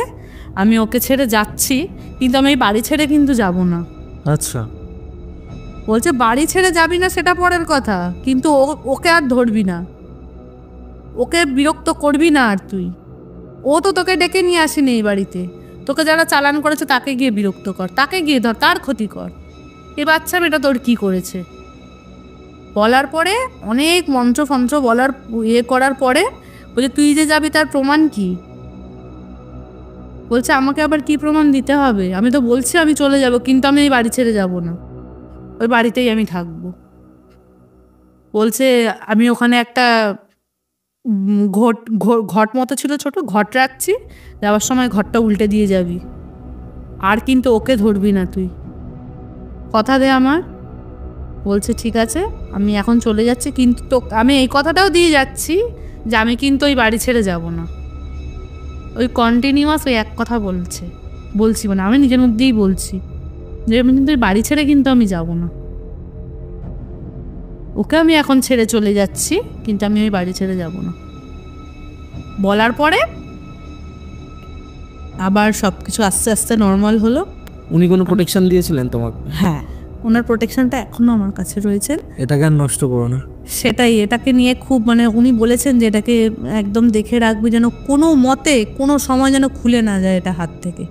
আমি ওকে ছেড়ে যাচ্ছি, কিন্তু আমি এই বাড়ি ছেড়ে কিন্তু যাব না। আচ্ছা, বলছে বাড়ি ছেড়ে যাবি না সেটা পরের কথা, কিন্তু ওকে আর ধরবি না, ওকে বিরক্ত করবি না আর তুই। ও তো তোকে ডেকে নিয়ে আসেনি এই বাড়িতে, তোকে যারা চালান করেছে তাকে গিয়ে বিরক্ত কর, তাকে গিয়ে ধর, তার ক্ষতি কর। এ বাচ্চা মেয়েটা তোর কি করেছে? বলার পরে অনেক মন্ত্রফন্ত্র বলার করার পরে বলছে তুই যে যাবি তার প্রমাণ কি? বলছে আমাকে আবার কি প্রমাণ দিতে হবে? আমি তো বলছি আমি চলে যাব, কিন্তু আমি এই বাড়ি ছেড়ে যাব না, ওই বাড়িতেই আমি থাকবো। বলছে আমি ওখানে একটা ঘট মতো ছিল, ছোট ঘট রাখছি, যাওয়ার সময় ঘরটা উল্টে দিয়ে যাবি, আর কিন্তু ওকে ধরবি না তুই, কথা দে আমার। বলছে ঠিক আছে আমি এখন চলে যাচ্ছি, কিন্তু তো আমি এই কথাটাও দিয়ে যাচ্ছি যে আমি কিন্তু ওই বাড়ি ছেড়ে যাব না। ওই কন্টিনিউয়াস ওই এক কথা বলছি মানে আমি নিজের মধ্যেই বলছি যে আমি কিন্তু ওই বাড়ি ছেড়ে কিন্তু আমি যাব না, ওকে আমি এখন ছেড়ে চলে যাচ্ছি, কিন্তু আমি ওই বাড়ি ছেড়ে যাব না। বলার পরে আবার সব কিছু আস্তে আস্তে নর্মাল হলো। উনি কোনো প্রোটেকশন দিয়েছিলেন তোমাকে? হ্যাঁ, ওনার প্রোটেকশনটা এখনও আমার কাছে রয়েছেন। এটাকে আর নষ্ট করো না। সেটাই, এটাকে নিয়ে খুব মানে উনি বলেছেন যে এটাকে একদম দেখে রাখবি, যেন কোনো মতে কোনো সময় যেন খুলে না যায় এটা হাত থেকে,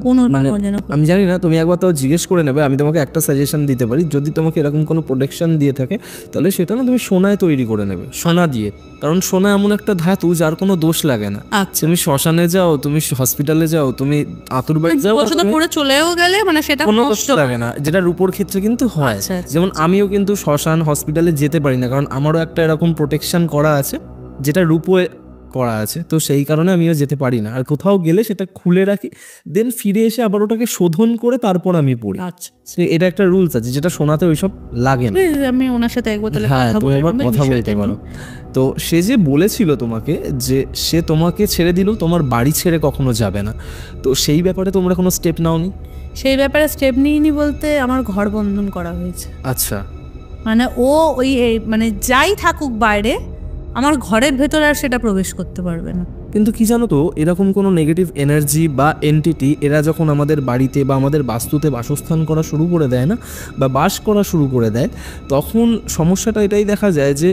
কোনো যেন। আমি জানি না, তুমি একবার তো জিজ্ঞেস করে নেবে। আমি তোমাকে একটা সাজেশন দিতে পারি, যদি তোমাকে এরকম কোনো প্রোটেকশন দিয়ে থাকে তাহলে সেটা না তুমি সোনায় তৈরি করে নেবে, সোনা দিয়ে। কারণ সোনা এমন একটা ধাতু যার কোনো দোষ লাগে না। আচ্ছা, তুমি শ্মশানে যাও, তুমি হসপিটালে যাও, তুমি আতুর বাড়ি যাও, পুরো চলেও গেলে মানে সেটা কোনো দোষ লাগে না, যেটা রূপোর ক্ষেত্রে কিন্তু হয়। যেমন আমিও কিন্তু শ্মশান হসপিটালে যেতে পারি না, কারণ আমারও একটা এরকম প্রোটেকশন করা আছে যেটা রূপোয় করা আছে, তো সেই কারণে আমিও যেতে পারি না। আর কোথাও গেলে সেটা খুলে রাখি, দেন ফিরে এসে আবার ওটাকে শোধন করে তারপর আমি পড়ি। আচ্ছা, এটা একটা রুলস আছে যেটা শোনাতে ওইসব লাগে না। আমি ওনার সাথে একবার হ্যাঁ, তুমি একবার কথা বলতে পারো। তো সে যে বলেছিল তোমাকে যে সে তোমাকে ছেড়ে দিলেও তোমার বাড়ি ছেড়ে কখনো যাবে না, তো সেই ব্যাপারে তোমরা কোনো স্টেপ নাওনি? সেই ব্যাপারে স্টেপ নিইনি বলতে আমার ঘর বন্ধন করা হয়েছে। আচ্ছা, মানে ও ওই মানে যাই থাকুক বাইরে, আমার ঘরের ভেতরে আর সেটা প্রবেশ করতে পারবে না। কিন্তু কি জানো তো, এরকম কোনো নেগেটিভ এনার্জি বা এন্টিটি এরা যখন আমাদের বাড়িতে বা আমাদের বাস্তুতে বাসস্থান করা শুরু করে দেয় না, বা বাস করা শুরু করে দেয়, তখন সমস্যাটা এটাই দেখা যায় যে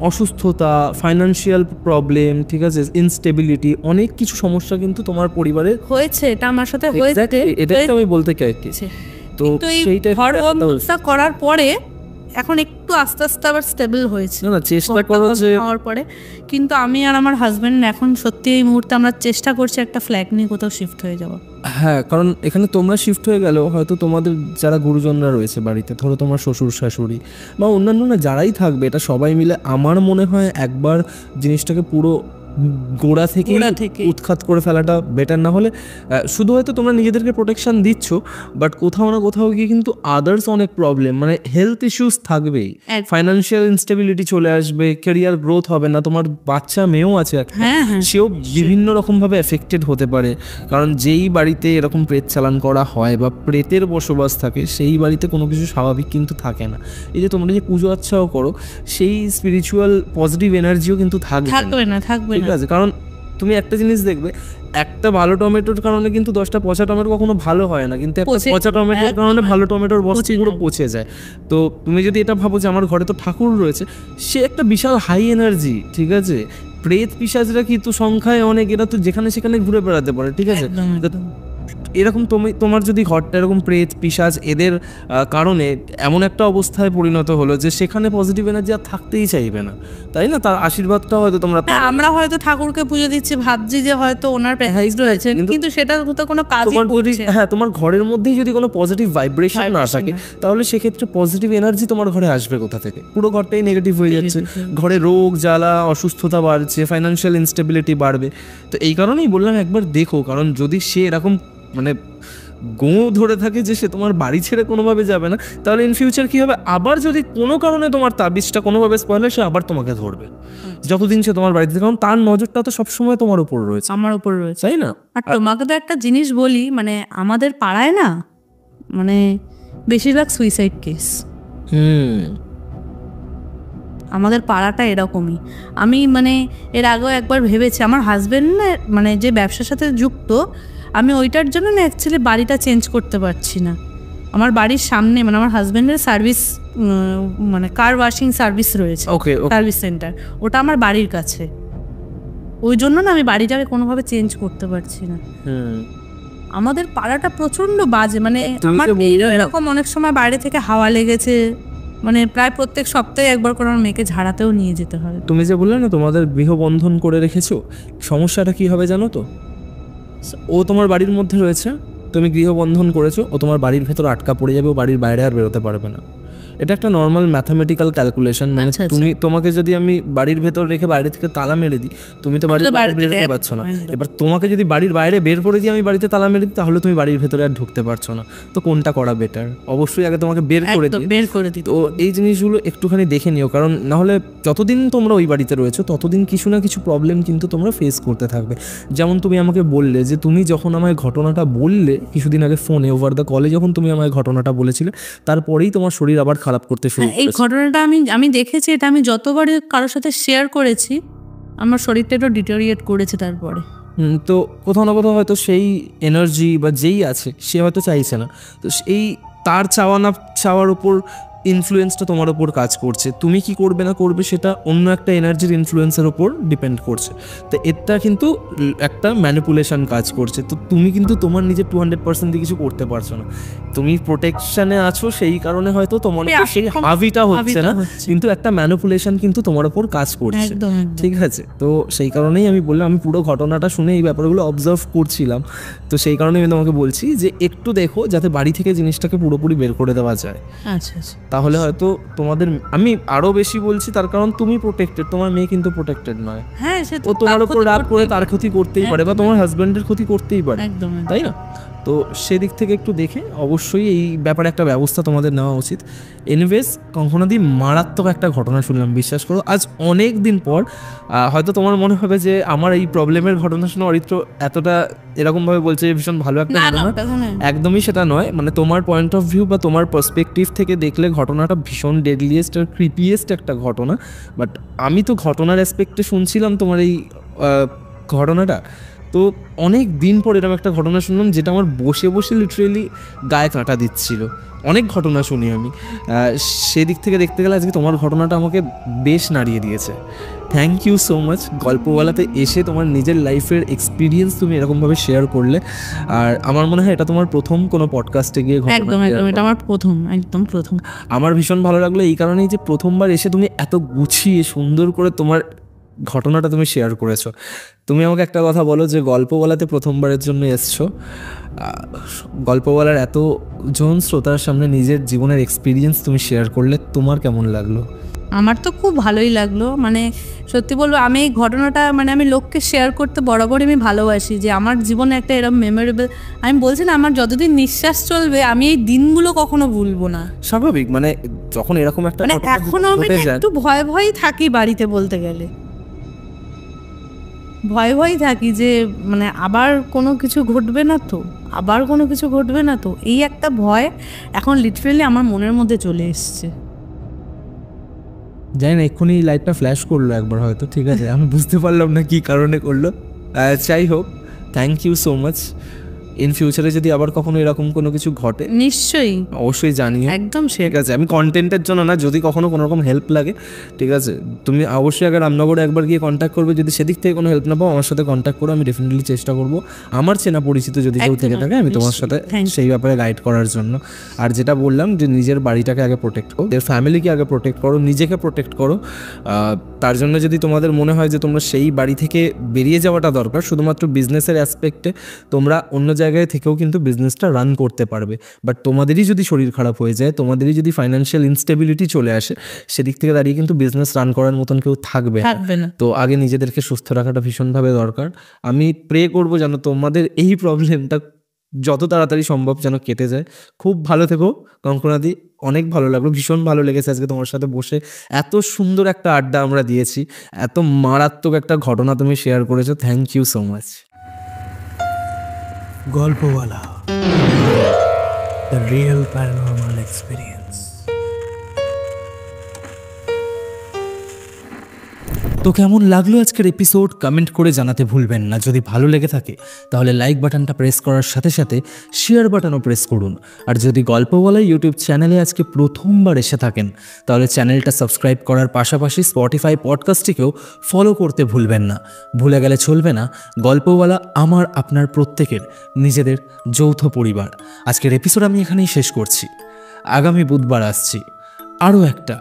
অসুস্থতা, ফাইন্যান্সিয়াল প্রবলেম, ঠিক আছে, ইনস্টেবিলিটি, অনেক কিছু সমস্যা কিন্তু তোমার পরিবারে হয়েছে। এটা আমার সাথে হয়েছে, এটাই আমি বলতে চাইছি। তো সেইটা করার পরে এখন একটু আস্তে আস্তে আবার স্টেবল হয়েছে। না, চেষ্টা করো যে হওয়ার পরে, কিন্তু আমি আর আমার হাজবেন্ড এখন সত্যি এই মুহূর্তে আমরা চেষ্টা করছি একটা ফ্ল্যাট নিয়ে কোথাও শিফট হয়ে যাওয়া। হ্যাঁ, কারণ এখানে তোমরা শিফট হয়ে গেলেও হয়তো তোমাদের যারা গুরুজনরা রয়েছে বাড়িতে, ধরো তোমার শ্বশুর শাশুড়ি বা অন্যান্য না যারাই থাকবে, এটা সবাই মিলে আমার মনে হয় একবার জিনিসটাকে পুরো গোড়া থেকে উৎখাত করে ফেলাটা বেটার। না হলে শুধু হয়তো তোমরা নিজেদেরকে প্রোটেকশন দিচ্ছ, বাট কোথাও না কোথাও গিয়ে কিন্তু আদার্স অনেক প্রবলেম, মানে হেলথ ইস্যুস থাকবেই, ফাইন্যান্সিয়াল ইনস্টেবিলিটি চলে আসবে, ক্যারিয়ার গ্রোথ হবে না। তোমার বাচ্চা মেয়েও আছে, সেও বিভিন্ন রকমভাবে এফেক্টেড হতে পারে। কারণ যেই বাড়িতে এরকম প্রেত চালান করা হয় বা প্রেতের বসবাস থাকে, সেই বাড়িতে কোনো কিছু স্বাভাবিক কিন্তু থাকে না। এই যে তোমরা যে পুজো আচ্ছাও করো, সেই স্পিরিচুয়াল পজিটিভ এনার্জিও কিন্তু থাকবে না। ঠিক আছে, কারণ তুমি একটা জিনিস দেখবে, একটা ভালো টমেটোর কারণে কিন্তু 10টা পচা টমেটো কখনো ভালো হয় না, কিন্তু একটা পচা টমেটোর কারণে ভালো টমেটোর বস্তা পুরো পচে যায়। তো তুমি যদি এটা ভাবো যে আমার ঘরে তো ঠাকুর রয়েছে, সে একটা বিশাল হাই এনার্জি, ঠিক আছে। প্রেত পিশাচরা কিন্তু সংখ্যায় অনেক, এরা তো যেখানে সেখানে ঘুরে বেড়াতে পারে, ঠিক আছে। এরকম তোমার যদি ঘরটা এরকম প্রেত পিশাচ এদের কারণে এমন একটা অবস্থায় পরিণত হলো যে সেখানে পজিটিভ এনার্জি আর থাকতেই চাইবে না, তাই না? তার আশীর্বাদটা হয়তো আমরা হয়তো ঠাকুরকে পুজো দিচ্ছি, ভাবছি যে হয়তো ওনার প্রেসাইজ রয়েছে, কিন্তু সেটা তো কোনো কাজ করছে। হ্যাঁ, তোমার ঘরের মধ্যেই যদি কোনো পজিটিভ ভাইব্রেশন না থাকে, তাহলে সেক্ষেত্রে পজিটিভ এনার্জি তোমার ঘরে আসবে কোথা থেকে? পুরো ঘরটাই নেগেটিভ হয়ে যাচ্ছে, ঘরে রোগ জ্বালা, অসুস্থতা বাড়ছে, ফাইন্যান্সিয়াল ইনস্টেবিলিটি বাড়বে। তো এই কারণেই বললাম একবার দেখো, কারণ যদি সে এরকম মানে গো ধরে থাকে যে সে তোমার বাড়ি ছেড়ে কোনোভাবে যাবে না, তাহলে ইন ফিউচার কি হবে, আবার যদি কোনো কারণে তোমার তাবিজটা কোনোভাবে স্পয়েল হয়, সে আবার তোমাকে ধরবে যতদিন সে তোমার বাড়িতে, কারণ তার নজরটা তো সবসময় তোমার উপর রয়েছে, আমার উপর রয়েছে, তাই না? আর তোমাকে তো একটা জিনিস বলি, মানে আমাদের পাড়ায় না মানে বেশিরভাগ সুইসাইড কেস। আমাদের পাড়াটা এরকমই। আমি মানে এর আগেও একবার ভেবেছি, আমার হাজবেন্ড মানে যে ব্যবসার সাথে যুক্ত, আমি ওইটার জন্য না অ্যাকচুয়ালি বাড়িটা চেঞ্জ করতে পারছি না। আমার বাড়ির সামনে মানে আমার হাজব্যান্ডের সার্ভিস মানে কার ওয়াশিং সার্ভিস রয়েছে, ওকে সার্ভিস সেন্টার, ওটা আমার বাড়ির কাছে। ওই জন্য না আমি বাড়িটাকে কোনোভাবে চেঞ্জ করতে পারছি না। আমাদের পাড়াটা প্রচন্ড বাজে, মানে আমার এরকম অনেক সময় বাইরে থেকে হাওয়া লেগেছে, মানে প্রায় প্রত্যেক সপ্তাহে একবার করে আমার মেয়েকে ঝাড়াতেও নিয়ে যেতে হয়। তুমি যে বললে না তোমাদের গৃহবন্ধন করে রেখেছো, সমস্যাটা কি হবে জানো তো? ও তোমার বাড়ির মধ্যে রয়েছে, তুমি গৃহবন্ধন করেছো, ও তোমার বাড়ির ভেতর আটকা পড়ে যাবে, ও বাড়ির বাইরে আর বেরোতে পারবে না। এটা একটা নর্মাল ম্যাথামেটিক্যাল ক্যালকুলেশন। মানে তোমাকে যদি আমি বাড়ির ভেতর রেখে বাইরে থেকে তালা মেরে দিই, তুমি তো বাড়ির বাইরে বেরোতে পারছো না। এবার তোমাকে যদি বাড়ির বাইরে বের করে দিই, আমি বাড়িতে তালা মেরে দিই, তাহলে তুমি বাড়ির ভেতরে আর ঢুকতে পারছো না। তো কোনটা করা বেটার? অবশ্যই আগে তোমাকে বের করে দিই। তো এই জিনিসগুলো একটুখানি দেখে নিও, কারণ নাহলে যতদিন তোমরা ওই বাড়িতে রয়েছো ততদিন কিছু না কিছু প্রবলেম কিন্তু তোমরা ফেস করতে থাকবে। যেমন তুমি আমাকে বললে যে তুমি যখন আমায় ঘটনাটা বললে কিছুদিন আগে ফোনে ওভার দ্য কলে, যখন তুমি আমায় ঘটনাটা বলেছিলে, তারপরেই তোমার শরীর আবার খারাপ করতে শুরু করেছে। এই ঘটনাটা আমি দেখেছি, এটা আমি যতবার কারোর সাথে শেয়ার করেছি আমার শরীরটা একটু ডিটোরিয়েট করেছে তারপরে। তো কোথাও না কোথাও হয়তো সেই এনার্জি বা যেই আছে সে হয়তো চাইছে না, তো এই তার চাওয়া না চাওয়ার উপর ইনফ্লুয়েন্সটা তোমার ওপর কাজ করছে। তুমি কি করবে না করবে সেটা অন্য একটা এনার্জির ইনফ্লুয়েন্সের ওপর ডিপেন্ড করছে। তো এটা কিন্তু একটা ম্যানিপুলেশন কাজ করছে। তো তুমি কিন্তু তোমার নিজের 200% দিয়ে কিছু করতে পারছো না। তুমি প্রোটেকশনে আছো, সেই কারণে হয়তো তোমার সেই হাভিটা হচ্ছে না, কিন্তু একটা ম্যানিপুলেশন কিন্তু তোমার ওপর কাজ করছে। ঠিক আছে, তো সেই কারণেই আমি বললাম, আমি পুরো ঘটনাটা শুনে এই ব্যাপারগুলো অবজার্ভ করছিলাম, তো সেই কারণে আমি তোমাকে বলছি যে একটু দেখো যাতে বাড়ি থেকে জিনিসটাকে পুরোপুরি বের করে দেওয়া যায়। আচ্ছা আচ্ছা, তাহলে হয়তো তোমাদের, আমি আরো বেশি বলছি তার কারণ তুমি প্রোটেক্টেড, তোমার মেয়ে কিন্তু প্রোটেক্টেড নয়। হ্যাঁ, ও তোমার উপর রাগ করে তার ক্ষতি করতেই পারে, বা তোমার হাজবেন্ডের ক্ষতি করতেই পারে, তাই না? তো সেদিক থেকে একটু দেখে অবশ্যই এই ব্যাপারে একটা ব্যবস্থা তোমাদের নেওয়া উচিত। এনিওয়েজ, কঙ্কনাদি মারাত্মক একটা ঘটনা শুনলাম, বিশ্বাস করো আজ অনেক দিন পর। হয়তো তোমার মনে হবে যে আমার এই প্রবলেমের ঘটনা শুনে অরিত্র এতটা এরকমভাবে বলছে ভীষণ ভালো একটা ঘটনা, একদমই সেটা নয়। মানে তোমার পয়েন্ট অফ ভিউ বা তোমার পার্সপেক্টিভ থেকে দেখলে ঘটনাটা ভীষণ ডেডলিয়েস্ট আর ক্রিপিয়েস্ট একটা ঘটনা। বাট আমি তো ঘটনার অ্যাসপেক্টে শুনছিলাম তোমার এই ঘটনাটা, তো অনেক দিন পর এরকম একটা ঘটনা শুনলাম যেটা আমার বসে বসে লিটারেলি গায়ে কাঁটা দিচ্ছিল। অনেক ঘটনা শুনি আমি, সেদিক থেকে দেখতে গেলে আজকে তোমার ঘটনাটা আমাকে বেশ নাড়িয়ে দিয়েছে। থ্যাংক ইউ সো মাচ গল্পওয়ালাতে এসে তোমার নিজের লাইফের এক্সপিরিয়েন্স তুমি এরকমভাবে শেয়ার করলে। আর আমার মনে হয় এটা তোমার প্রথম কোনো পডকাস্টে গিয়ে একদম এটা আমার প্রথম। আমার ভীষণ ভালো লাগলো এই কারণেই যে প্রথমবার এসে তুমি এত গুছিয়ে সুন্দর করে তোমার ঘটনাটা তুমি শেয়ার করেছো। তুমি আমাকে একটা কথা বলো যে গল্পওয়ালাতে প্রথমবারের জন্য এসছো, গল্পওয়ালার এতজন শ্রোতার সামনে নিজের জীবনের এক্সপিরিয়েন্স তুমি শেয়ার করলে, তোমার কেমন লাগলো? আমার তো খুব ভালোই লাগলো। মানে সত্যি বলবো, আমি এই ঘটনাটা মানে আমি লোককে শেয়ার করতে বরাবরই আমি ভালোবাসি, যে আমার জীবনে একটা এরকম মেমোরেবল, আমি বলছি না আমার যতদিন নিঃশ্বাস চলবে আমি এই দিনগুলো কখনো ভুলবো না। স্বাভাবিক, মানে যখন এরকম একটা মানে এখনো আমি একটু ভয় থাকি বাড়িতে, বলতে গেলে ভয় থাকি যে মানে আবার কোনো কিছু ঘটবে না তো, এই একটা ভয় এখন লিটারেলি আমার মনের মধ্যে চলে এসছে। জানি না, এক্ষুনি লাইটটা ফ্ল্যাশ করলো একবার হয়তো, ঠিক আছে, আমি বুঝতে পারলাম না কি কারণে করলো। যাই হোক, thank you so much. In ফিউচারে যদি আবার কখনো এরকম কোনো কিছু ঘটে নিশ্চয়ই অবশ্যই জানিও। একদম ঠিক আছে, আমি কন্টেন্টের জন্য না, যদি কখনো কোনো রকম হেল্প লাগে, ঠিক আছে, তুমি অবশ্যই আগে রামনগরে একবার গিয়ে কন্ট্যাক্ট করবে। যদি সেদিক থেকে কোনো হেল্প না পাও আমার সাথে কন্ট্যাক্ট করো, আমি ডেফিনেটলি চেষ্টা করবো আমার চেনা পরিচিত যদি কেউ থেকে থাকে আমি তোমার সাথে সেই ব্যাপারে গাইড করার জন্য। আর যেটা বললাম যে নিজের বাড়িটাকে আগে প্রোটেক্ট করো, নিজের ফ্যামিলিকে আগে প্রোটেক্ট করো, নিজেকে প্রোটেক্ট করো। তার জন্য যদি তোমাদের মনে হয় যে তোমরা সেই বাড়ি থেকে বেরিয়ে যাওয়াটা দরকার শুধুমাত্র বিজনেসের অ্যাসপেক্টে, তোমরা অন্য জায়গায় থেকেও কিন্তু বিজনেসটা রান করতে পারবে। বাট তোমাদেরই যদি শরীর খারাপ হয়ে যায়, তোমাদেরই যদি ফাইন্যান্সিয়াল ইনস্টেবিলিটি চলে আসে, সেদিক থেকে দাঁড়িয়ে কিন্তু বিজনেস রান করার মতন কেউ থাকবে না। তো আগে নিজেদেরকে সুস্থ রাখাটা ভীষণভাবে দরকার। আমি প্রে করবো যেন তোমাদের এই প্রবলেমটা যত তাড়াতাড়ি সম্ভব যেন কেটে যায়। খুব ভালো থেকো কঙ্কনাদি, অনেক ভালো লাগলো, ভীষণ ভালো লেগেছে আজকে তোমার সাথে বসে। এত সুন্দর একটা আড্ডা আমরা দিয়েছি, এত মারাত্মক একটা ঘটনা তুমি শেয়ার করেছো, থ্যাংক ইউ সো মাচ। গল্পওয়ালা, the real paranormal experience. তো কেমন লাগলো আজকের এপিসোড কমেন্ট করে জানাতে ভুলবেন না। যদি ভালো লেগে থাকে তাহলে লাইক বাটনটা প্রেস করার সাথে সাথে শেয়ার বাটনও প্রেস করুন। আর যদি গল্পওয়ালা ইউটিউব চ্যানেলে আজকে প্রথমবার এসে থাকেন তাহলে চ্যানেলটা সাবস্ক্রাইব করার পাশাপাশি স্পটিফাই পডকাস্টটিকেও ফলো করতে ভুলবেন না। ভুলে গেলে চলবে না, গল্পওয়ালা আমার আপনার প্রত্যেকের নিজেদের যৌথ পরিবার। আজকের এপিসোড আমি এখানেই শেষ করছি। আগামী বুধবার আসছি আরও একটা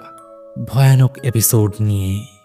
ভয়ানক এপিসোড নিয়ে।